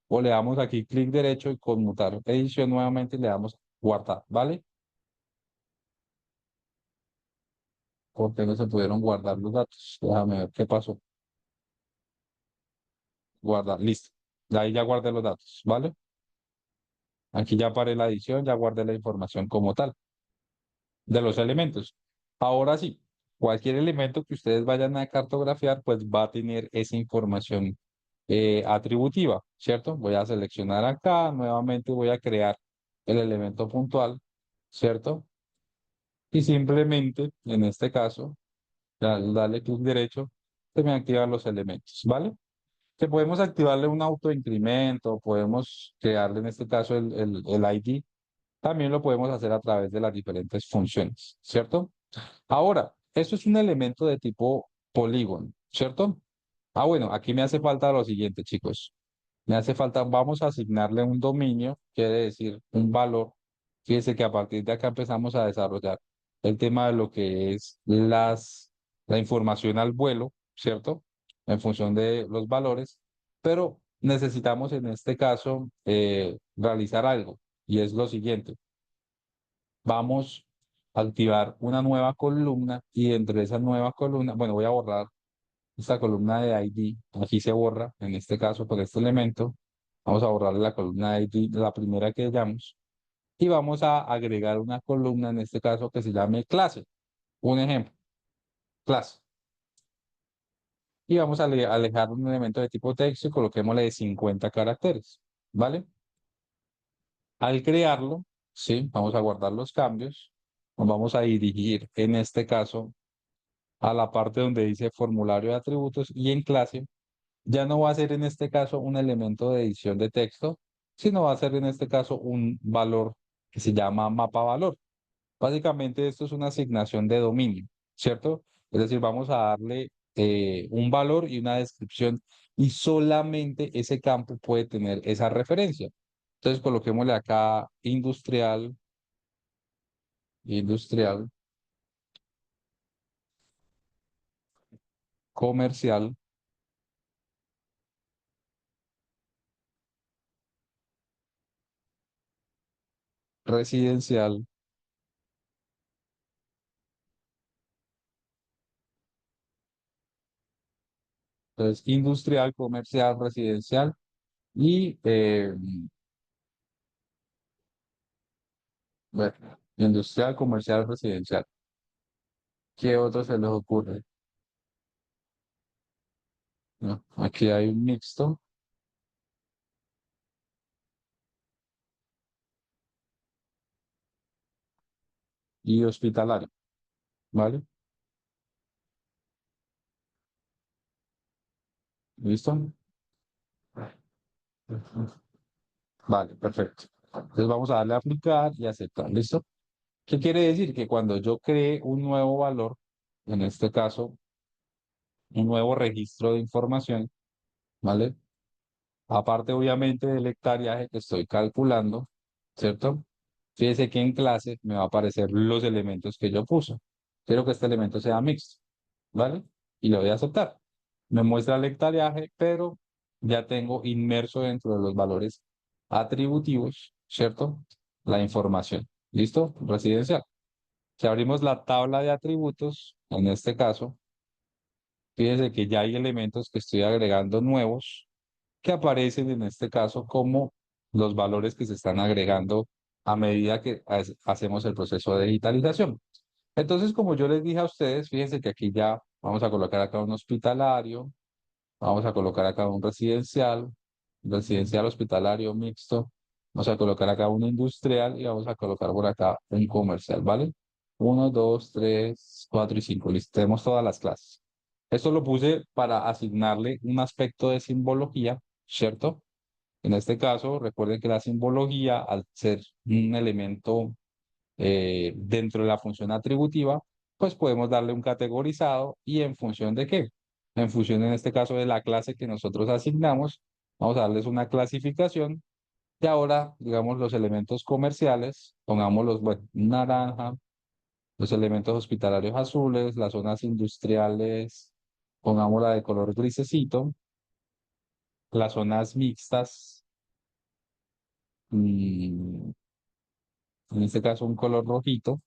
o le damos aquí clic derecho y conmutar edición nuevamente y le damos guardar, ¿vale? Porque no se pudieron guardar los datos. Déjame ver qué pasó. Guardar, listo. De ahí ya guardé los datos, ¿vale? Aquí ya paré la edición, ya guardé la información como tal de los elementos. Ahora sí, cualquier elemento que ustedes vayan a cartografiar, pues va a tener esa información atributiva, ¿cierto? Voy a seleccionar acá, nuevamente voy a crear el elemento puntual, ¿cierto? Y simplemente, en este caso, darle clic derecho, se me activan los elementos, ¿vale? Que podemos activarle un autoincremento, podemos crearle en este caso el ID, también lo podemos hacer a través de las diferentes funciones, ¿cierto? Ahora, esto es un elemento de tipo polígono, ¿cierto? Ah, bueno, aquí me hace falta lo siguiente, chicos. Me hace falta, vamos a asignarle un dominio, quiere decir un valor. Fíjense que a partir de acá empezamos a desarrollar el tema de lo que es la información al vuelo, ¿cierto? En función de los valores, pero necesitamos en este caso realizar algo y es lo siguiente. Vamos a activar una nueva columna y dentro de esa nueva columna, bueno, voy a borrar esta columna de ID, aquí se borra, en este caso por este elemento, vamos a borrar la columna de ID, la primera que hallamos, y vamos a agregar una columna, en este caso, que se llame clase. Un ejemplo, clase. Y vamos a alejar un elemento de tipo texto y coloquémosle de 50 caracteres, ¿vale? Al crearlo, sí, vamos a guardar los cambios, nos vamos a dirigir, en este caso, a la parte donde dice formulario de atributos y en clase ya no va a ser en este caso un elemento de edición de texto, sino va a ser en este caso un valor que se llama mapa valor. Básicamente esto es una asignación de dominio, ¿cierto? Es decir, vamos a darle un valor y una descripción y solamente ese campo puede tener esa referencia. Entonces coloquémosle acá industrial, industrial, comercial, residencial. Entonces, industrial, comercial, residencial y bueno, industrial, comercial, residencial. ¿Qué otro se les ocurre? No, aquí hay un mixto y hospitalario, ¿vale? ¿Listo? Vale, perfecto. Entonces vamos a darle a aplicar y aceptar, ¿listo? ¿Qué quiere decir? Que cuando yo cree un nuevo valor, en este caso, un nuevo registro de información, ¿vale? Aparte, obviamente, del hectareaje que estoy calculando, ¿cierto? Fíjese que en clase me va a aparecer los elementos que yo puse. Quiero que este elemento sea mixto, ¿vale? Y lo voy a aceptar. Me muestra el hectareaje, pero ya tengo inmerso dentro de los valores atributivos, ¿cierto? La información. ¿Listo? Residencial. Si abrimos la tabla de atributos, en este caso, fíjense que ya hay elementos que estoy agregando nuevos que aparecen en este caso como los valores que se están agregando a medida que hacemos el proceso de digitalización. Entonces, como yo les dije a ustedes, fíjense que aquí ya vamos a colocar acá un hospitalario, vamos a colocar acá un residencial, residencial hospitalario mixto, vamos a colocar acá un industrial y vamos a colocar por acá un comercial, ¿vale? 1, 2, 3, 4 y 5. Listo, tenemos todas las clases. Esto lo puse para asignarle un aspecto de simbología, ¿cierto? En este caso, recuerden que la simbología, al ser un elemento dentro de la función atributiva, pues podemos darle un categorizado y en función de qué. En función, en este caso, de la clase que nosotros asignamos, vamos a darles una clasificación y ahora, digamos, los elementos comerciales, pongámoslos, bueno, naranja, los elementos hospitalarios azules, las zonas industriales, pongámosla de color grisecito, las zonas mixtas, en este caso un color rojito,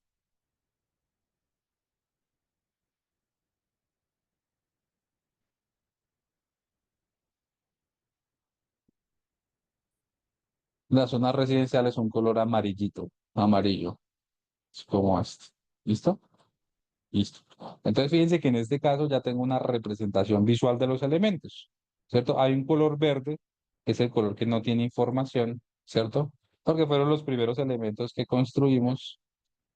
las zonas residenciales un color amarillito, amarillo, es como este. ¿Listo? Listo. Entonces fíjense que en este caso ya tengo una representación visual de los elementos, ¿cierto? Hay un color verde, que es el color que no tiene información, ¿cierto? Porque fueron los primeros elementos que construimos.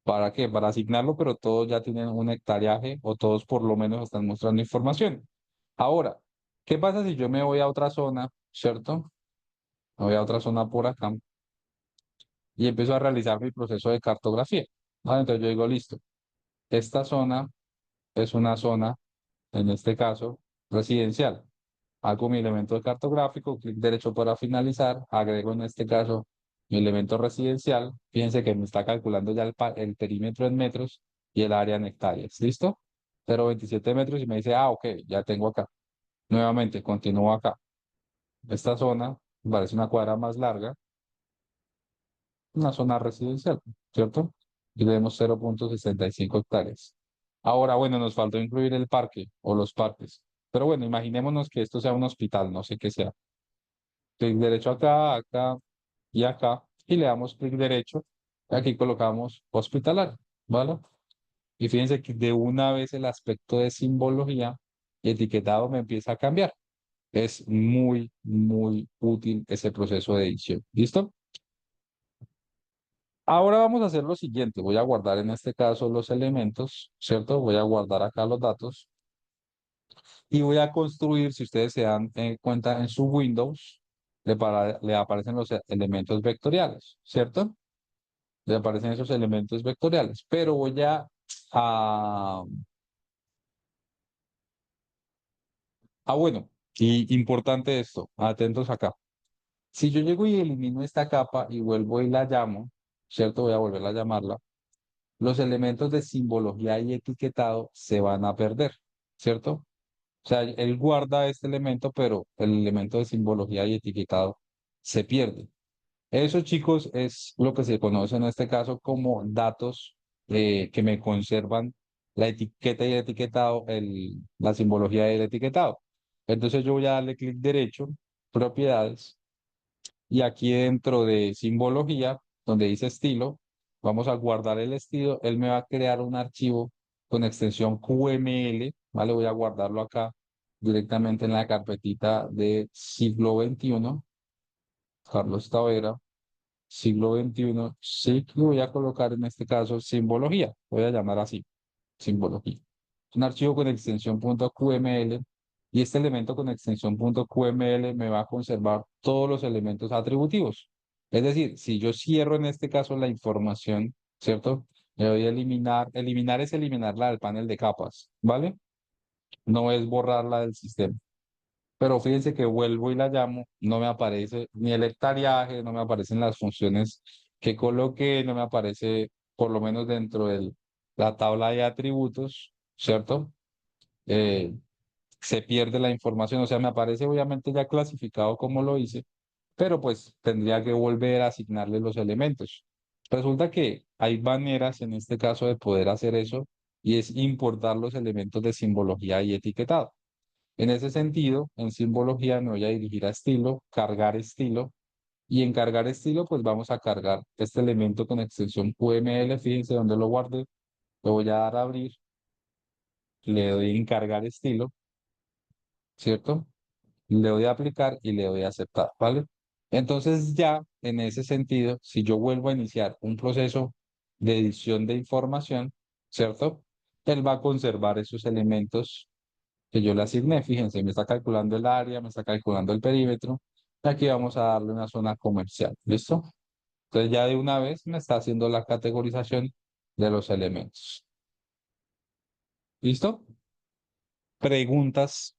¿Para qué? Para asignarlo, pero todos ya tienen un hectareaje o todos por lo menos están mostrando información. Ahora, ¿qué pasa si yo me voy a otra zona, ¿cierto? Me voy a otra zona por acá y empiezo a realizar mi proceso de cartografía. ¿Vale? Entonces yo digo, listo, esta zona es una zona, en este caso, residencial. Hago mi elemento cartográfico, clic derecho para finalizar, agrego en este caso mi elemento residencial. Fíjense que me está calculando ya el perímetro en metros y el área en hectáreas. ¿Listo? 0,27 metros y me dice, ah, ok, ya tengo acá. Nuevamente, continúo acá. Esta zona parece una cuadra más larga, una zona residencial, ¿cierto? Y tenemos 0,65 hectáreas. Ahora, bueno, nos faltó incluir el parque o los parques. Pero bueno, imaginémonos que esto sea un hospital, no sé qué sea. Clic derecho acá, acá y acá. Y le damos clic derecho. Aquí colocamos hospitalario, ¿vale? Y fíjense que de una vez el aspecto de simbología y etiquetado me empieza a cambiar. Es muy, muy útil ese proceso de edición. ¿Listo? Ahora vamos a hacer lo siguiente. Voy a guardar en este caso los elementos, ¿cierto? Voy a guardar acá los datos y voy a construir, si ustedes se dan cuenta en su Windows, le aparecen los elementos vectoriales, ¿cierto? Le aparecen esos elementos vectoriales, pero voy a, bueno, y importante esto, atentos acá. Si yo llego y elimino esta capa y vuelvo y la llamo, ¿cierto? Voy a volver a llamarla. Los elementos de simbología y etiquetado se van a perder, ¿cierto? O sea, él guarda este elemento, pero el elemento de simbología y etiquetado se pierde. Eso, chicos, es lo que se conoce en este caso como datos que me conservan la etiqueta y el etiquetado, la simbología y el etiquetado. Entonces yo voy a darle clic derecho, propiedades, y aquí dentro de simbología, donde dice estilo, vamos a guardar el estilo. Él me va a crear un archivo con extensión QML, ¿vale? Voy a guardarlo acá directamente en la carpetita de siglo XXI, Carlos Tavera, siglo XXI. Sí, que voy a colocar en este caso simbología, voy a llamar así, simbología. Un archivo con extensión .qml y este elemento con extensión .qml me va a conservar todos los elementos atributivos. Es decir, si yo cierro en este caso la información, ¿cierto? Le voy a eliminar, eliminar es eliminarla del panel de capas, ¿vale? No es borrarla del sistema. Pero fíjense que vuelvo y la llamo, no me aparece ni el hectareaje, no me aparecen las funciones que coloqué, no me aparece, por lo menos dentro de la tabla de atributos, ¿cierto? Eh, Se pierde la información, o sea, me aparece obviamente ya clasificado como lo hice, pero pues tendría que volver a asignarle los elementos. Resulta que hay maneras en este caso de poder hacer eso y es importar los elementos de simbología y etiquetado. En ese sentido, en simbología me voy a dirigir a estilo, cargar estilo, y en cargar estilo pues vamos a cargar este elemento con extensión QML, fíjense dónde lo guardé, lo voy a dar a abrir, le doy en cargar estilo, ¿cierto? Le doy a aplicar y le doy a aceptar, ¿vale? Entonces ya en ese sentido, si yo vuelvo a iniciar un proceso de edición de información, ¿cierto? Él va a conservar esos elementos que yo le asigné. Fíjense, me está calculando el área, me está calculando el perímetro. Y aquí vamos a darle una zona comercial, ¿listo? Entonces ya de una vez me está haciendo la categorización de los elementos. ¿Listo? Preguntas,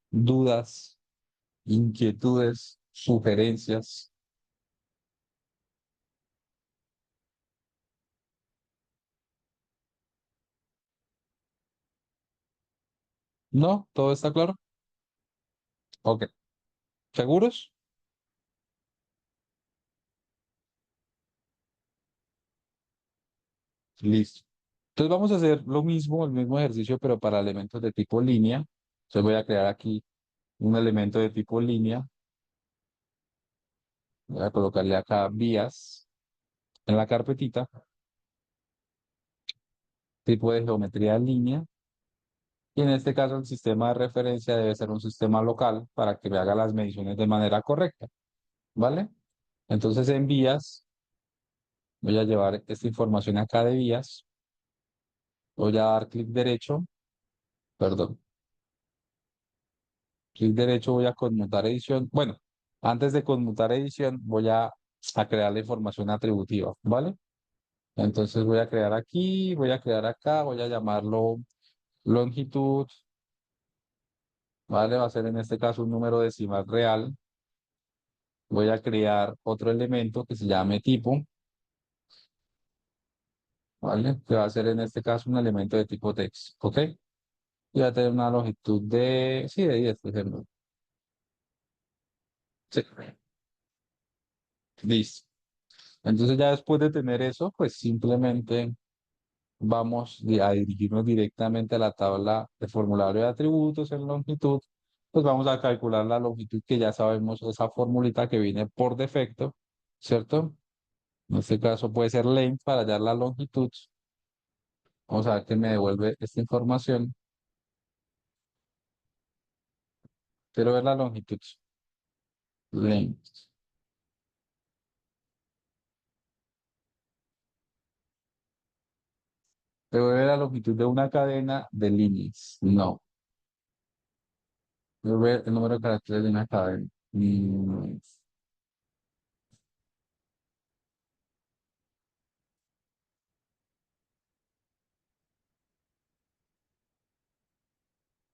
dudas, inquietudes, sugerencias. ¿No? ¿Todo está claro? Ok. ¿Seguros? Listo. Entonces vamos a hacer lo mismo, el mismo ejercicio, pero para elementos de tipo línea. Entonces voy a crear aquí un elemento de tipo línea. Voy a colocarle acá vías en la carpetita, tipo de geometría en línea. Y en este caso el sistema de referencia debe ser un sistema local para que me haga las mediciones de manera correcta, ¿vale? Entonces en vías voy a llevar esta información acá de vías. Voy a dar clic derecho, perdón, clic derecho voy a conmutar edición. Bueno, antes de conmutar edición voy a crear la información atributiva, ¿vale? Entonces voy a crear aquí, voy a crear acá, voy a llamarlo longitud, ¿vale? Va a ser en este caso un número decimal real. Voy a crear otro elemento que se llame tipo, ¿vale? Que va a ser en este caso un elemento de tipo text, ¿ok? Y va a tener una longitud de, sí, de 10, por ejemplo. Sí, listo. Entonces ya después de tener eso, pues simplemente a dirigirnos directamente a la tabla de formulario de atributos en longitud. Pues vamos a calcular la longitud que ya sabemos, esa formulita que viene por defecto, ¿cierto? En este caso puede ser length para hallar la longitud. Vamos a ver qué me devuelve esta información. Quiero ver la longitud. Length. Quiero ver la longitud de una cadena de líneas. No. Quiero ver el número de caracteres de una cadena.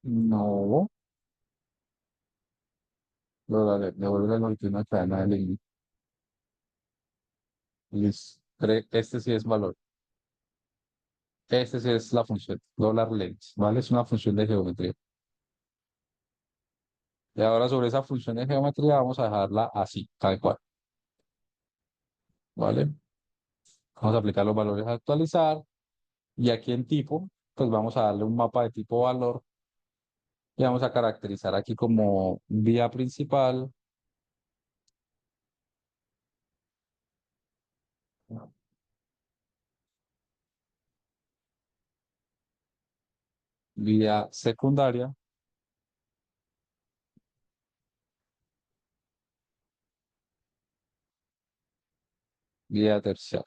No. Devuelve la longitud de una cadena de líneas. Listo. Este sí es valor. Este sí es la función. $length, ¿vale? Es una función de geometría. Y ahora sobre esa función de geometría vamos a dejarla así, tal cual. ¿Vale? Vamos a aplicar los valores a actualizar. Y aquí en tipo, pues vamos a darle un mapa de tipo valor. Y vamos a caracterizar aquí como vía principal, vía secundaria, vía terciaria.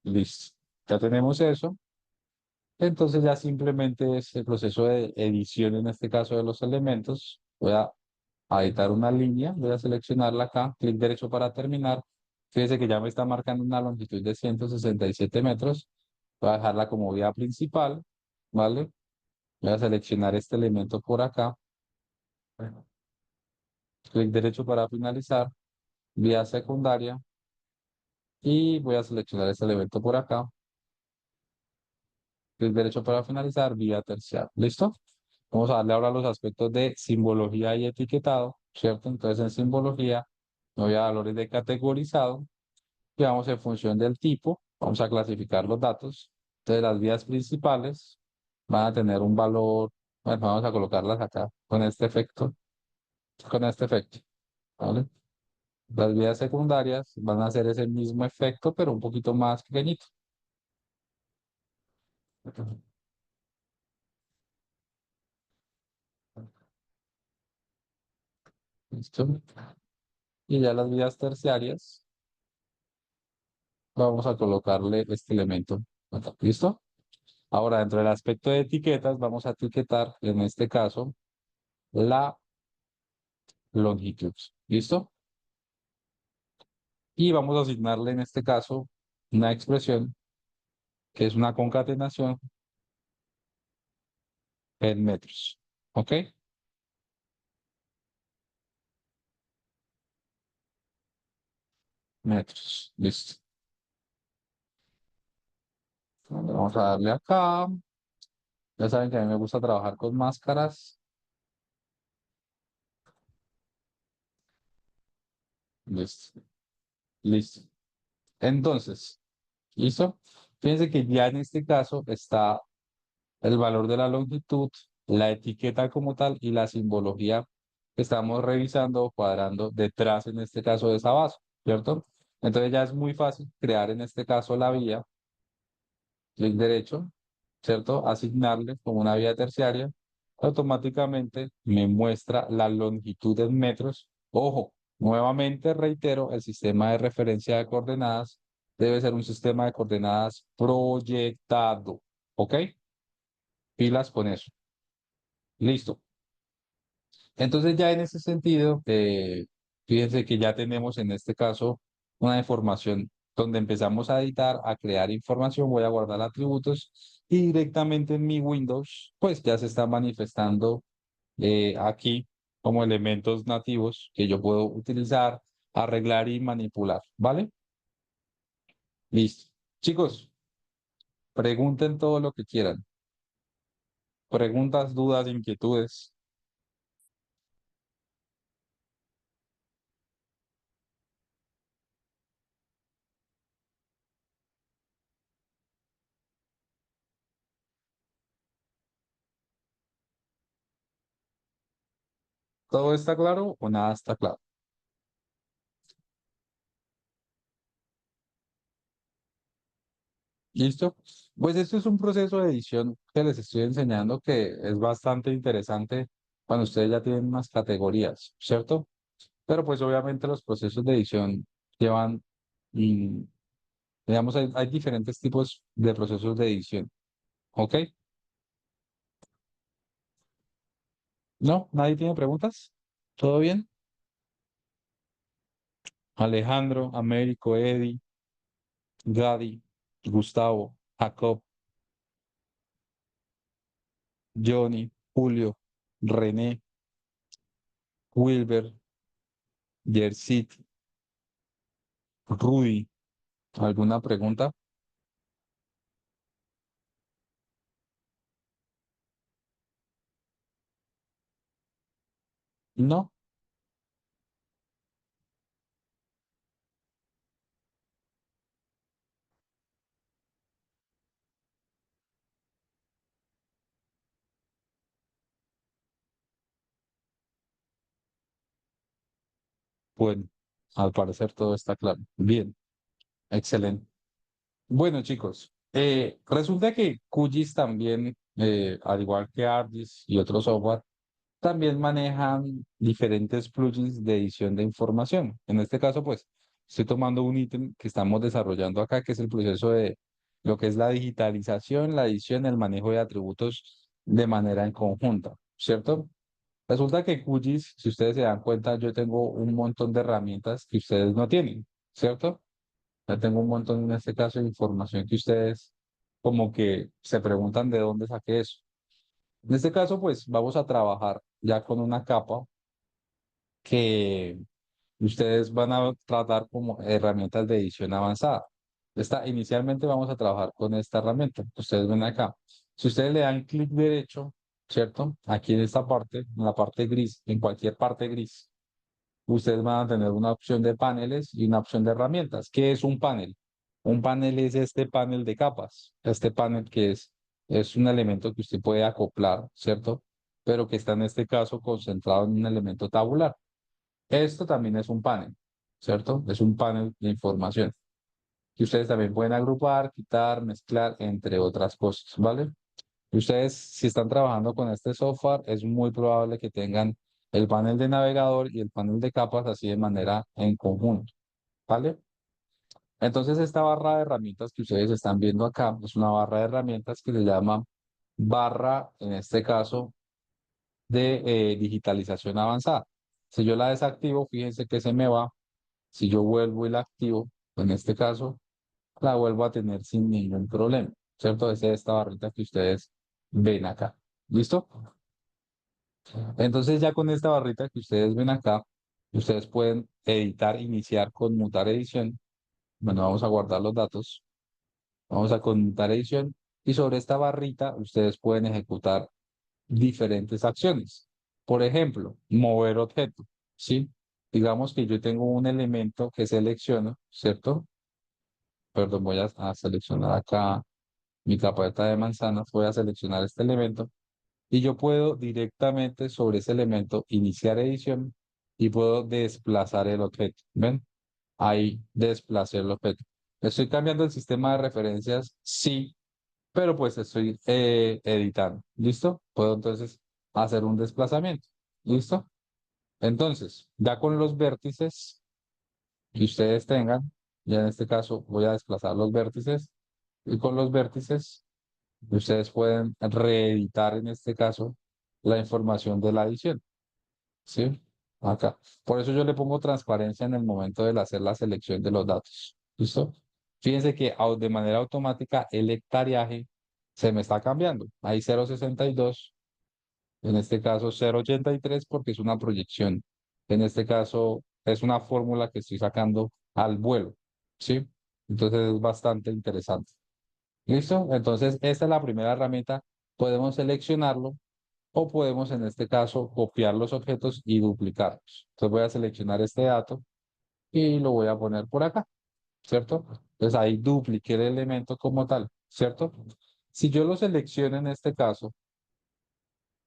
Listo. Ya tenemos eso. Entonces ya simplemente es el proceso de edición, en este caso de los elementos. Voy a editar una línea, voy a seleccionarla acá, clic derecho para terminar. Fíjense que ya me está marcando una longitud de 167 metros. Voy a dejarla como vía principal, ¿vale? Voy a seleccionar este elemento por acá. Clic derecho para finalizar, vía secundaria. Y voy a seleccionar este elemento por acá. Clic derecho para finalizar, vía terciaria. ¿Listo? Vamos a darle ahora los aspectos de simbología y etiquetado, ¿cierto? Entonces en simbología me voy a valores de categorizado y vamos en función del tipo, vamos a clasificar los datos. Entonces las vías principales van a tener un valor, bueno, vamos a colocarlas acá con este efecto, ¿vale? Las vías secundarias van a hacer ese mismo efecto, pero un poquito más pequeñito. ¿Listo? Y ya las vías terciarias, vamos a colocarle este elemento acá. ¿Listo? Ahora, dentro del aspecto de etiquetas, vamos a etiquetar, en este caso, la longitud. ¿Listo? Y vamos a asignarle, en este caso, una expresión que es una concatenación en metros. ¿Ok? Metros. Listo. Vamos a darle acá. Ya saben que a mí me gusta trabajar con máscaras. Listo. Listo. Entonces, ¿listo? Fíjense que ya en este caso está el valor de la longitud, la etiqueta como tal y la simbología que estamos revisando o cuadrando detrás, en este caso, de esa base, ¿cierto? Entonces ya es muy fácil crear en este caso la vía, clic derecho, ¿cierto? Asignarle como una vía terciaria, automáticamente me muestra la longitud en metros. Ojo, nuevamente reitero, el sistema de referencia de coordenadas debe ser un sistema de coordenadas proyectado, ¿ok? Pilas con eso. Listo. Entonces ya en ese sentido, fíjense que ya tenemos en este caso una información donde empezamos a editar, a crear información, voy a guardar atributos y directamente en mi Windows, pues ya se está manifestando aquí como elementos nativos que yo puedo utilizar, arreglar y manipular, ¿vale? Listo. Chicos, pregunten todo lo que quieran. Preguntas, dudas, inquietudes. ¿Todo está claro o nada está claro? ¿Listo? Pues esto es un proceso de edición que les estoy enseñando que es bastante interesante cuando ustedes ya tienen unas categorías, ¿cierto? Pero pues obviamente los procesos de edición llevan, mm, digamos, hay diferentes tipos de procesos de edición, ¿ok? ¿No? ¿Nadie tiene preguntas? ¿Todo bien? Alejandro, Américo, Eddie, Gadi, Gustavo, Jacob, Johnny, Julio, René, Wilber, Yersit, Rudy. ¿Alguna pregunta? No, bueno, al parecer todo está claro. Bien, excelente. Bueno, chicos, resulta que QGIS también, al igual que ArcGIS y otros software, también manejan diferentes plugins de edición de información. En este caso, pues, estoy tomando un ítem que estamos desarrollando acá, que es el proceso de lo que es la digitalización, la edición, el manejo de atributos de manera en conjunta, ¿cierto? Resulta que QGIS, si ustedes se dan cuenta, yo tengo un montón de herramientas que ustedes no tienen, ¿cierto? Ya tengo un montón, en este caso, de información que ustedes como que se preguntan de dónde saqué eso. En este caso, pues vamos a trabajar ya con una capa que ustedes van a tratar como herramientas de edición avanzada. Inicialmente vamos a trabajar con esta herramienta. Ustedes ven acá. Si ustedes le dan clic derecho ¿cierto? Aquí en esta parte, en la parte gris, en cualquier parte gris, ustedes van a tener una opción de paneles y una opción de herramientas. ¿Qué es un panel? Un panel es este panel de capas, este panel que es un elemento que usted puede acoplar, ¿cierto? Pero que está en este caso concentrado en un elemento tabular. Esto también es un panel, ¿cierto? Es un panel de información que ustedes también pueden agrupar, quitar, mezclar, entre otras cosas, ¿vale? Y ustedes, si están trabajando con este software, es muy probable que tengan el panel de navegador y el panel de capas así de manera en conjunto, ¿vale? Entonces, esta barra de herramientas que ustedes están viendo acá es una barra de herramientas que se llama barra, en este caso, de digitalización avanzada. Si yo la desactivo, fíjense que se me va. Si yo vuelvo y la activo, en este caso, la vuelvo a tener sin ningún problema, ¿cierto? Esa es esta barrita que ustedes ven acá. ¿Listo? Entonces ya con esta barrita que ustedes ven acá, ustedes pueden editar, iniciar, conmutar edición. Bueno, vamos a guardar los datos. Vamos a conmutar edición. Y sobre esta barrita ustedes pueden ejecutar diferentes acciones. Por ejemplo, mover objeto, ¿sí? Digamos que yo tengo un elemento que selecciono, ¿cierto? Perdón, voy a seleccionar acá mi carpeta de manzanas, voy a seleccionar este elemento y yo puedo directamente sobre ese elemento iniciar edición y puedo desplazar el objeto. ¿Ven? Ahí desplacé el objeto. ¿Estoy cambiando el sistema de referencias? Sí, pero pues estoy editando. ¿Listo? Puedo entonces hacer un desplazamiento. ¿Listo? Entonces, ya con los vértices que ustedes tengan, ya en este caso voy a desplazar los vértices y con los vértices ustedes pueden reeditar en este caso la información de la edición. ¿Sí? Acá. Por eso yo le pongo transparencia en el momento de hacer la selección de los datos. ¿Listo? Fíjense que de manera automática el hectareaje se me está cambiando. Hay 0,62, en este caso 0,83 porque es una proyección. En este caso es una fórmula que estoy sacando al vuelo. ¿Sí? Entonces es bastante interesante. ¿Listo? Entonces esta es la primera herramienta. Podemos seleccionarlo o podemos en este caso copiar los objetos y duplicarlos. Entonces voy a seleccionar este dato y lo voy a poner por acá, ¿cierto? Entonces ahí dupliqué el elemento como tal, ¿cierto? Si yo lo selecciono en este caso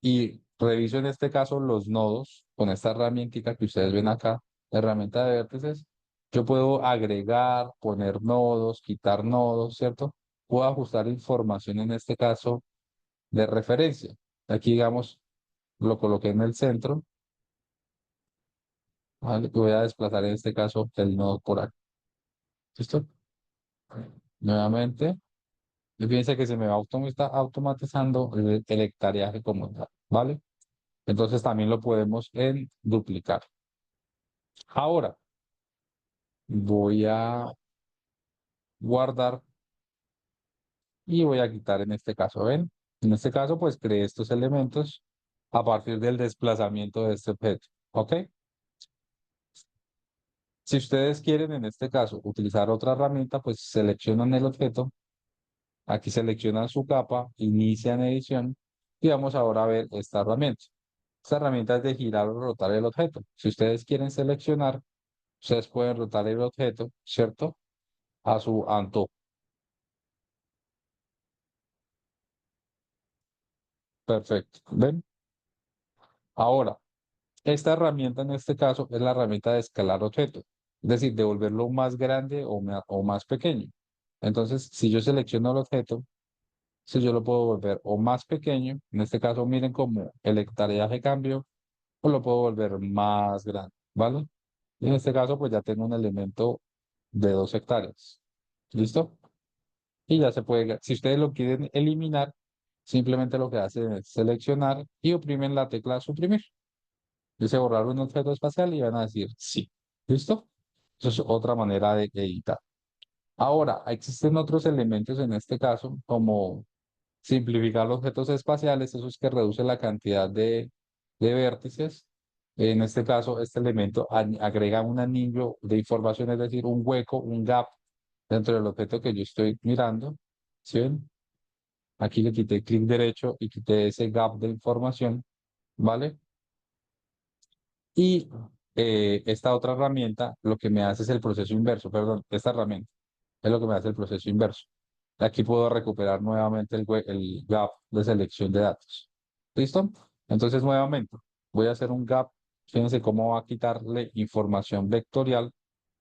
y reviso en este caso los nodos con esta herramienta que ustedes ven acá, la herramienta de vértices, yo puedo agregar, poner nodos, quitar nodos, ¿cierto? Puedo ajustar información en este caso de referencia. Aquí, digamos, lo coloqué en el centro. Vale, voy a desplazar en este caso el nodo por aquí. ¿Listo? Nuevamente. Y fíjense que se me va automatizando el hectareaje como tal. ¿Vale? Entonces también lo podemos en duplicar. Ahora voy a guardar y voy a quitar en este caso. ¿Ven? En este caso, pues creé estos elementos a partir del desplazamiento de este objeto. ¿Ok? Si ustedes quieren, en este caso, utilizar otra herramienta, pues seleccionan el objeto. Aquí seleccionan su capa, inician edición y vamos ahora a ver esta herramienta. Esta herramienta es de girar o rotar el objeto. Si ustedes quieren seleccionar, ustedes pueden rotar el objeto, ¿cierto? A su antojo. Perfecto. ¿Ven? Ahora, esta herramienta en este caso es la herramienta de escalar objeto. Es decir, de volverlo más grande o más pequeño. Entonces, si yo selecciono el objeto, si yo lo puedo volver o más pequeño, en este caso miren cómo el hectareaje cambió, o lo puedo volver más grande, ¿vale? Y en este caso, pues ya tengo un elemento de 2 hectáreas. ¿Listo? Y ya se puede, si ustedes lo quieren eliminar, simplemente lo que hacen es seleccionar y oprimen la tecla suprimir. Dice borrar un objeto espacial y van a decir sí. ¿Listo? Eso es otra manera de editar. Ahora, existen otros elementos en este caso, como simplificar los objetos espaciales, eso es que reduce la cantidad de vértices. En este caso, este elemento agrega un anillo de información, es decir, un hueco, un gap dentro del objeto que yo estoy mirando. ¿Sí ven? Aquí le quité clic derecho y quité ese gap de información, ¿vale? Y esta otra herramienta lo que me hace es el proceso inverso, perdón, esta herramienta es lo que me hace el proceso inverso. Aquí puedo recuperar nuevamente el gap de selección de datos. ¿Listo? Entonces, nuevamente, voy a hacer un gap. Fíjense cómo va a quitarle información vectorial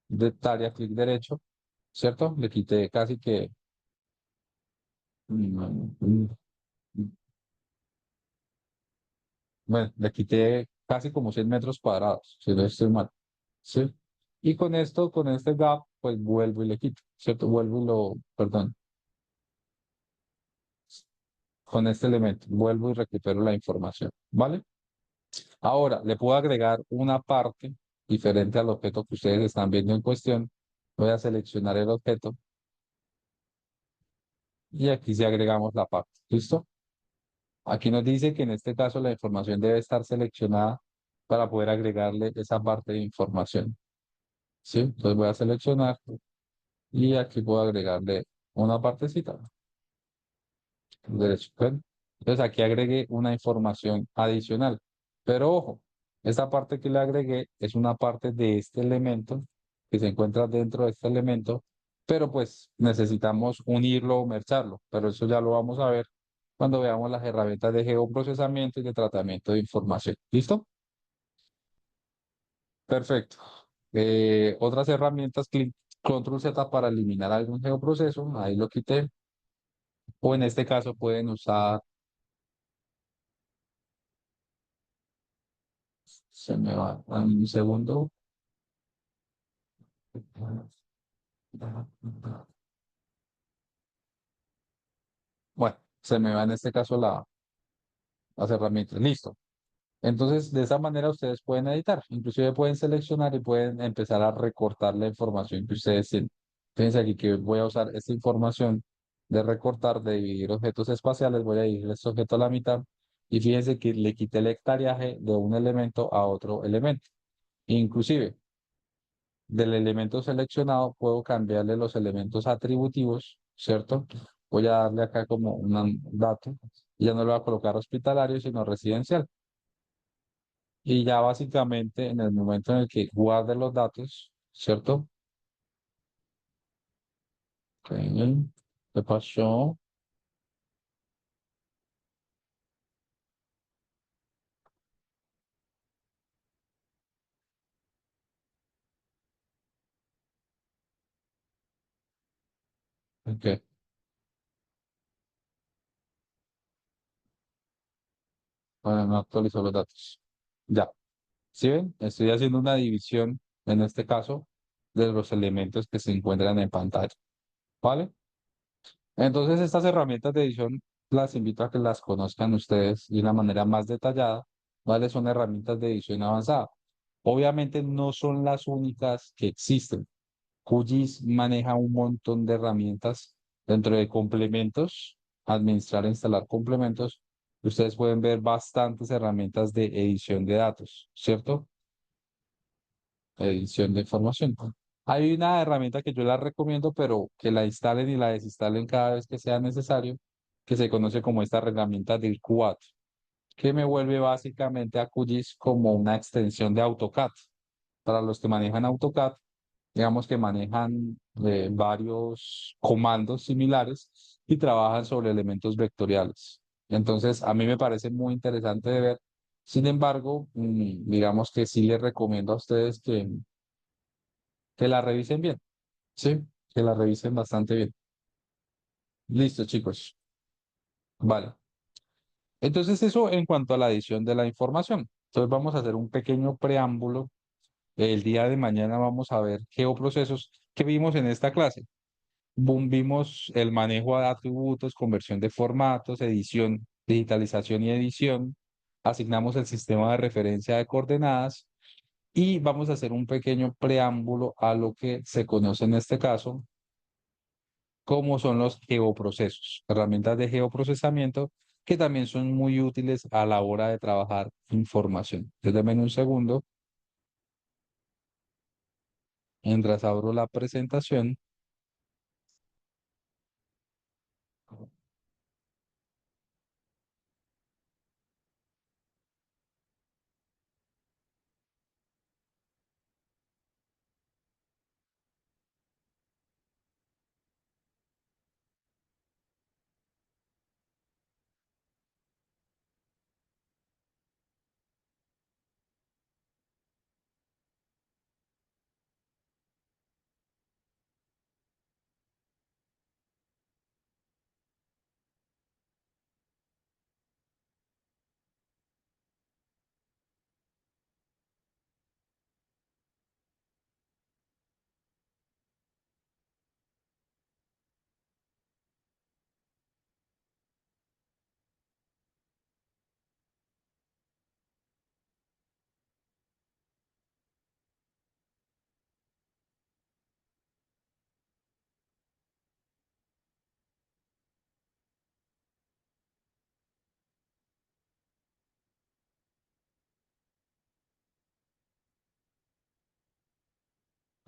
de tarea, clic derecho, ¿cierto? Le quité casi que... bueno, le quité casi como 100 metros cuadrados, si no estoy mal. ¿Sí? Y con esto, con este gap, pues vuelvo y le quito, ¿cierto? Vuelvo y lo, perdón, con este elemento, vuelvo y recupero la información, ¿vale? Ahora, le puedo agregar una parte diferente al objeto que ustedes están viendo en cuestión. Voy a seleccionar el objeto y aquí sí agregamos la parte. ¿Listo? Aquí nos dice que en este caso la información debe estar seleccionada para poder agregarle esa parte de información. ¿Sí? Entonces voy a seleccionar y aquí puedo agregarle una partecita. Derecho. ¿Ven? Entonces aquí agregué una información adicional. Pero ojo, esta parte que le agregué es una parte de este elemento que se encuentra dentro de este elemento, pero pues necesitamos unirlo o mercharlo. Pero eso ya lo vamos a ver cuando veamos las herramientas de geoprocesamiento y de tratamiento de información. ¿Listo? Perfecto. Otras herramientas, Control Z para eliminar algún geoproceso, ahí lo quité. O en este caso pueden usar, se me va, dame un segundo. Bueno, se me va en este caso las herramientas. Listo. Entonces, de esa manera ustedes pueden editar. Inclusive pueden seleccionar y pueden empezar a recortar la información que ustedes tienen. Fíjense aquí que voy a usar esta información de recortar, de dividir objetos espaciales. Voy a dividir este objeto a la mitad. Y fíjense que le quité el hectareaje de un elemento a otro elemento. Inclusive, del elemento seleccionado puedo cambiarle los elementos atributivos, ¿cierto? Voy a darle acá como un dato. Y ya no le voy a colocar hospitalario, sino residencial. Y ya básicamente en el momento en el que guarde los datos, ¿cierto? Ok, ¿qué pasó? Ok, bueno, no actualizó los datos. Ya, ¿sí ven? Estoy haciendo una división, en este caso, de los elementos que se encuentran en pantalla, ¿vale? Entonces, estas herramientas de edición las invito a que las conozcan ustedes de una manera más detallada, ¿vale? Son herramientas de edición avanzada. Obviamente no son las únicas que existen. QGIS maneja un montón de herramientas dentro de complementos, administrar e instalar complementos. Ustedes pueden ver bastantes herramientas de edición de datos, ¿cierto? Edición de información. Hay una herramienta que yo la recomiendo, pero que la instalen y la desinstalen cada vez que sea necesario, que se conoce como esta herramienta del Q4, que me vuelve básicamente a QGIS como una extensión de AutoCAD. Para los que manejan AutoCAD, digamos que manejan varios comandos similares y trabajan sobre elementos vectoriales. Entonces, a mí me parece muy interesante de ver. Sin embargo, digamos que sí les recomiendo a ustedes que la revisen bien, ¿sí? Que la revisen bastante bien. Listo, chicos. Vale. Entonces, eso en cuanto a la edición de la información. Entonces, vamos a hacer un pequeño preámbulo. El día de mañana vamos a ver geoprocesos que vimos en esta clase. Vimos el manejo de atributos, conversión de formatos, edición, digitalización y edición. Asignamos el sistema de referencia de coordenadas y vamos a hacer un pequeño preámbulo a lo que se conoce en este caso como son los geoprocesos, herramientas de geoprocesamiento que también son muy útiles a la hora de trabajar información. Déjenme un segundo, mientras abro la presentación.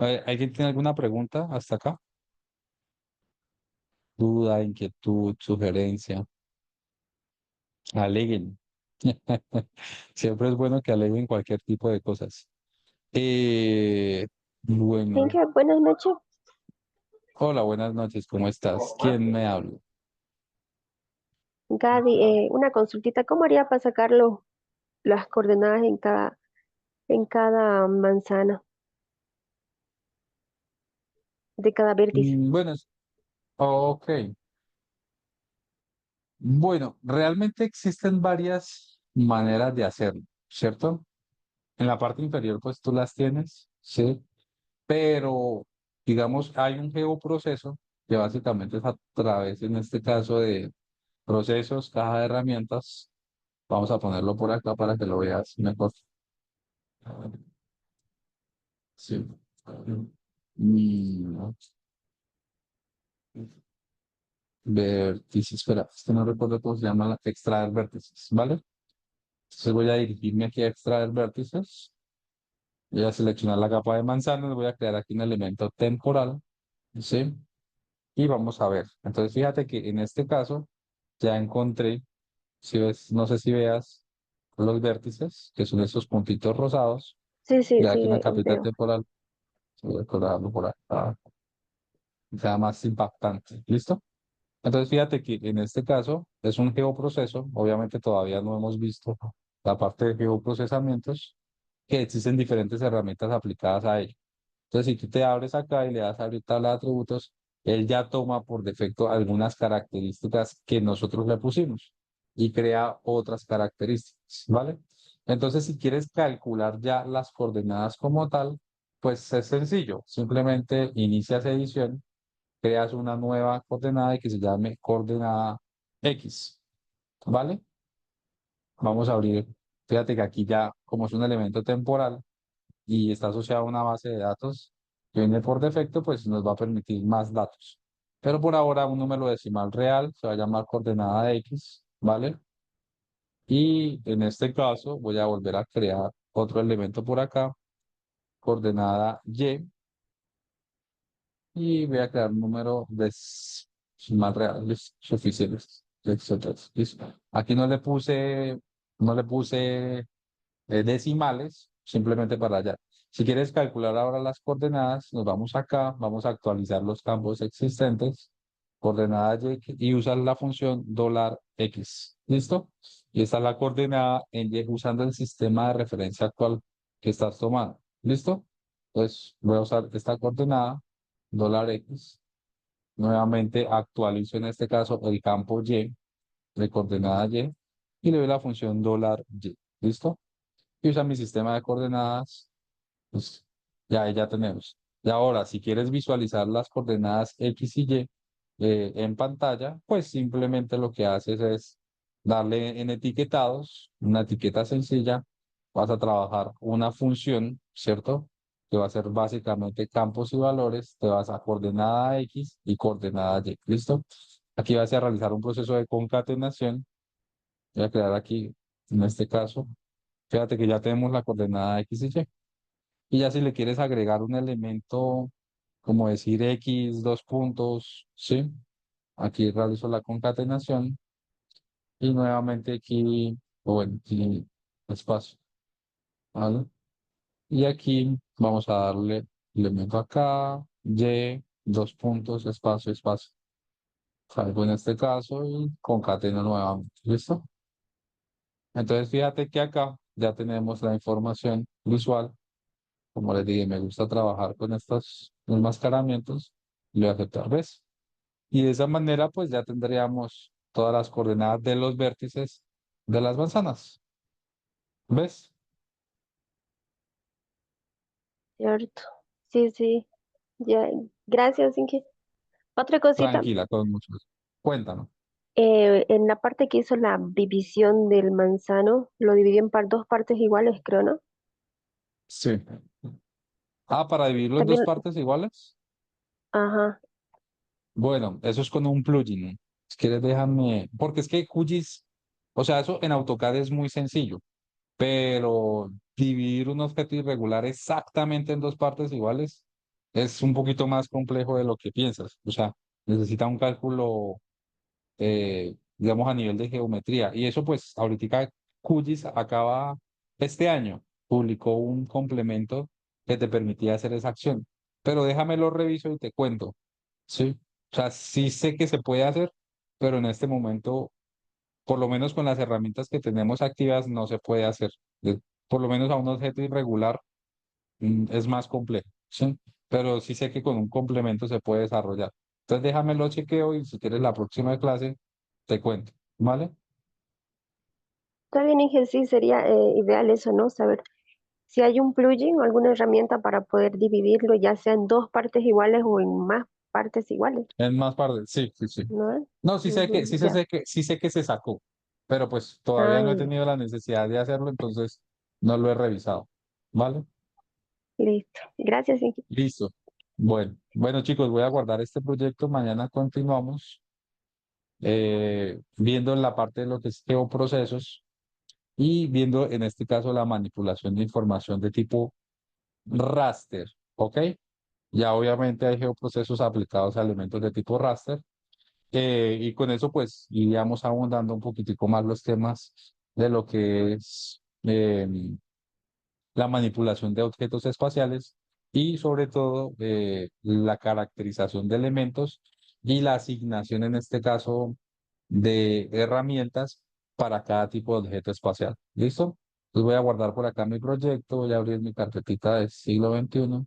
¿Alguien tiene alguna pregunta hasta acá? Duda, inquietud, sugerencia. Aleguen. Siempre es bueno que aleguen cualquier tipo de cosas. Bueno, Inge, buenas noches. hola, buenas noches, ¿cómo estás? ¿Quién me habla? Gaby, una consultita. ¿Cómo haría para sacar las coordenadas en cada manzana de cada vértice? Bueno, ok. Bueno, realmente existen varias maneras de hacerlo, ¿cierto? En la parte inferior, pues tú las tienes, ¿sí? Pero, digamos, hay un geoproceso que básicamente es a través, en este caso, de procesos, caja de herramientas. Vamos a ponerlo por acá para que lo veas mejor. Sí. Mm, Vértices, espera, no recuerdo cómo se llama extraer vértices, ¿vale? Entonces voy a dirigirme aquí a extraer vértices. Voy a seleccionar la capa de manzanas, voy a crear aquí un elemento temporal, ¿sí? Y vamos a ver. Entonces fíjate que en este caso ya encontré, si ves, no sé si veas los vértices, que son estos puntitos rosados, Sí, sí, y sí, aquí una capita veo. temporal. Voy a colocarlo por acá, sea más impactante. ¿Listo? Entonces fíjate que en este caso es un geoproceso, obviamente todavía no hemos visto la parte de geoprocesamientos, que existen diferentes herramientas aplicadas a ello. Entonces, si tú te abres acá y le das a abrir tabla de atributos, él ya toma por defecto algunas características que nosotros le pusimos y crea otras características, ¿vale? Entonces, si quieres calcular ya las coordenadas como tal, pues es sencillo. Simplemente inicias edición, creas una nueva coordenada y que se llame coordenada X, ¿vale? Vamos a abrir, fíjate que aquí ya, como es un elemento temporal, y está asociado a una base de datos que viene por defecto, pues nos va a permitir más datos. Pero por ahora un número decimal real se va a llamar coordenada X, ¿vale? Y en este caso voy a volver a crear otro elemento por acá, coordenada Y voy a crear un número decimal real, listo, suficiente, etcétera. Listo. Aquí no le puse decimales, simplemente para allá. Si quieres calcular ahora las coordenadas, nos vamos acá, vamos a actualizar los campos existentes, coordenada y usar la función $X. ¿Listo? Y esta es la coordenada en Y usando el sistema de referencia actual que estás tomando. ¿Listo? Entonces voy a usar esta coordenada, $X. Nuevamente actualizo en este caso el campo Y de coordenada y le doy la función $Y. ¿Listo? Y usa mi sistema de coordenadas, pues ya tenemos. Y ahora, si quieres visualizar las coordenadas X y Y en pantalla, pues simplemente lo que haces es darle en etiquetados, una etiqueta sencilla, vas a trabajar una función, ¿cierto? Que va a ser básicamente campos y valores, te vas a coordenada X y coordenada Y, ¿listo? Aquí vas a realizar un proceso de concatenación, voy a crear aquí, en este caso, fíjate que ya tenemos la coordenada X y Y. Y ya si le quieres agregar un elemento, como decir X, dos puntos, ¿sí? Aquí realizo la concatenación y nuevamente aquí, o bueno, aquí espacio, ¿vale? Y aquí vamos a darle elemento acá, Y, dos puntos, espacio, espacio. Salgo en este caso y concateno nuevamente, ¿listo? Entonces fíjate que acá ya tenemos la información visual. Como les dije, me gusta trabajar con estos enmascaramientos y lo voy a aceptar, ¿ves? Y de esa manera, pues ya tendríamos todas las coordenadas de los vértices de las manzanas, ¿ves? ¿Cierto? Sí, sí. Ya. Gracias, Inge. Otra cosita. Tranquila, con mucho gusto. Cuéntame. En la parte que hizo la división del manzano, lo dividió en dos partes iguales, creo, ¿no? Sí. Ah, para dividirlo en dos También, partes iguales. ajá. Bueno, eso es con un plugin. Si quieres, déjame. Porque es que QGIS, o sea, eso en AutoCAD es muy sencillo, pero dividir un objeto irregular exactamente en dos partes iguales es un poquito más complejo de lo que piensas. O sea, necesita un cálculo, digamos, a nivel de geometría. Y eso, pues, ahorita QGIS acaba, este año, publicó un complemento que te permitía hacer esa acción. Pero déjame lo reviso y te cuento. Sí. O sea, sí sé que se puede hacer, pero en este momento, por lo menos con las herramientas que tenemos activas, no se puede hacer. Por lo menos a un objeto irregular es más complejo, ¿sí? Pero sí sé que con un complemento se puede desarrollar. Entonces déjamelo chequeo y si quieres la próxima clase te cuento, ¿vale? Está bien, Inge, sí, sería ideal eso, ¿no? Saber si hay un plugin o alguna herramienta para poder dividirlo, ya sea en dos partes iguales o en más partes iguales, En más parte, sí, sí, sí. ¿no? No, sí sé que, Ujú, ya. sí sé que se sacó, pero pues todavía Ah, no he ya. tenido la necesidad de hacerlo, entonces no lo he revisado, ¿vale? Listo. Gracias, Inge. Listo. Bueno chicos, voy a guardar este proyecto, mañana continuamos viendo la parte de lo que es geoprocesos y viendo en este caso la manipulación de información de tipo raster, ¿ok? Ya obviamente hay geoprocesos aplicados a elementos de tipo raster y con eso pues iríamos abundando un poquitico más los temas de lo que es la manipulación de objetos espaciales y sobre todo la caracterización de elementos y la asignación en este caso de herramientas para cada tipo de objeto espacial. ¿Listo? Entonces voy a guardar por acá mi proyecto, voy a abrir mi carpetita de siglo XXI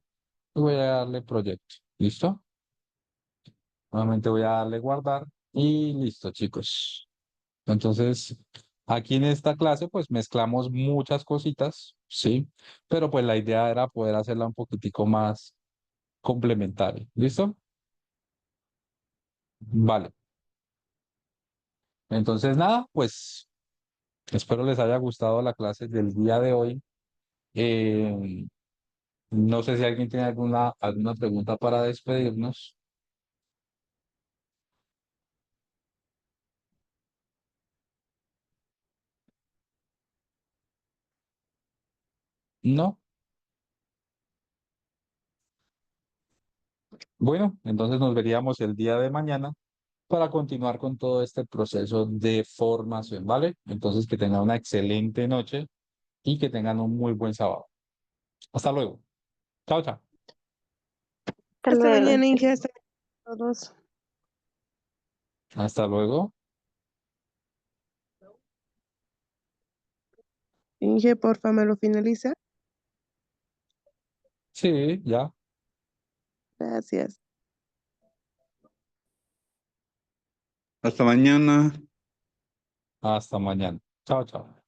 y voy a darle proyecto. ¿Listo? Nuevamente voy a darle guardar y listo, chicos. Entonces, aquí en esta clase, pues mezclamos muchas cositas, ¿sí? Pero pues la idea era poder hacerla un poquitico más complementaria. ¿Listo? Vale. Entonces, nada, pues espero les haya gustado la clase del día de hoy. Eh, no sé si alguien tiene alguna pregunta para despedirnos. No. Bueno, entonces nos veríamos el día de mañana para continuar con todo este proceso de formación, ¿vale? Entonces que tengan una excelente noche y que tengan un muy buen sábado. Hasta luego. Chao, chao. Hasta Hasta luego. mañana, Inge. Hasta todos. Hasta luego. Inge, porfa, me lo finaliza. Sí, ya. Gracias. Hasta mañana. Hasta mañana. Chao, chao.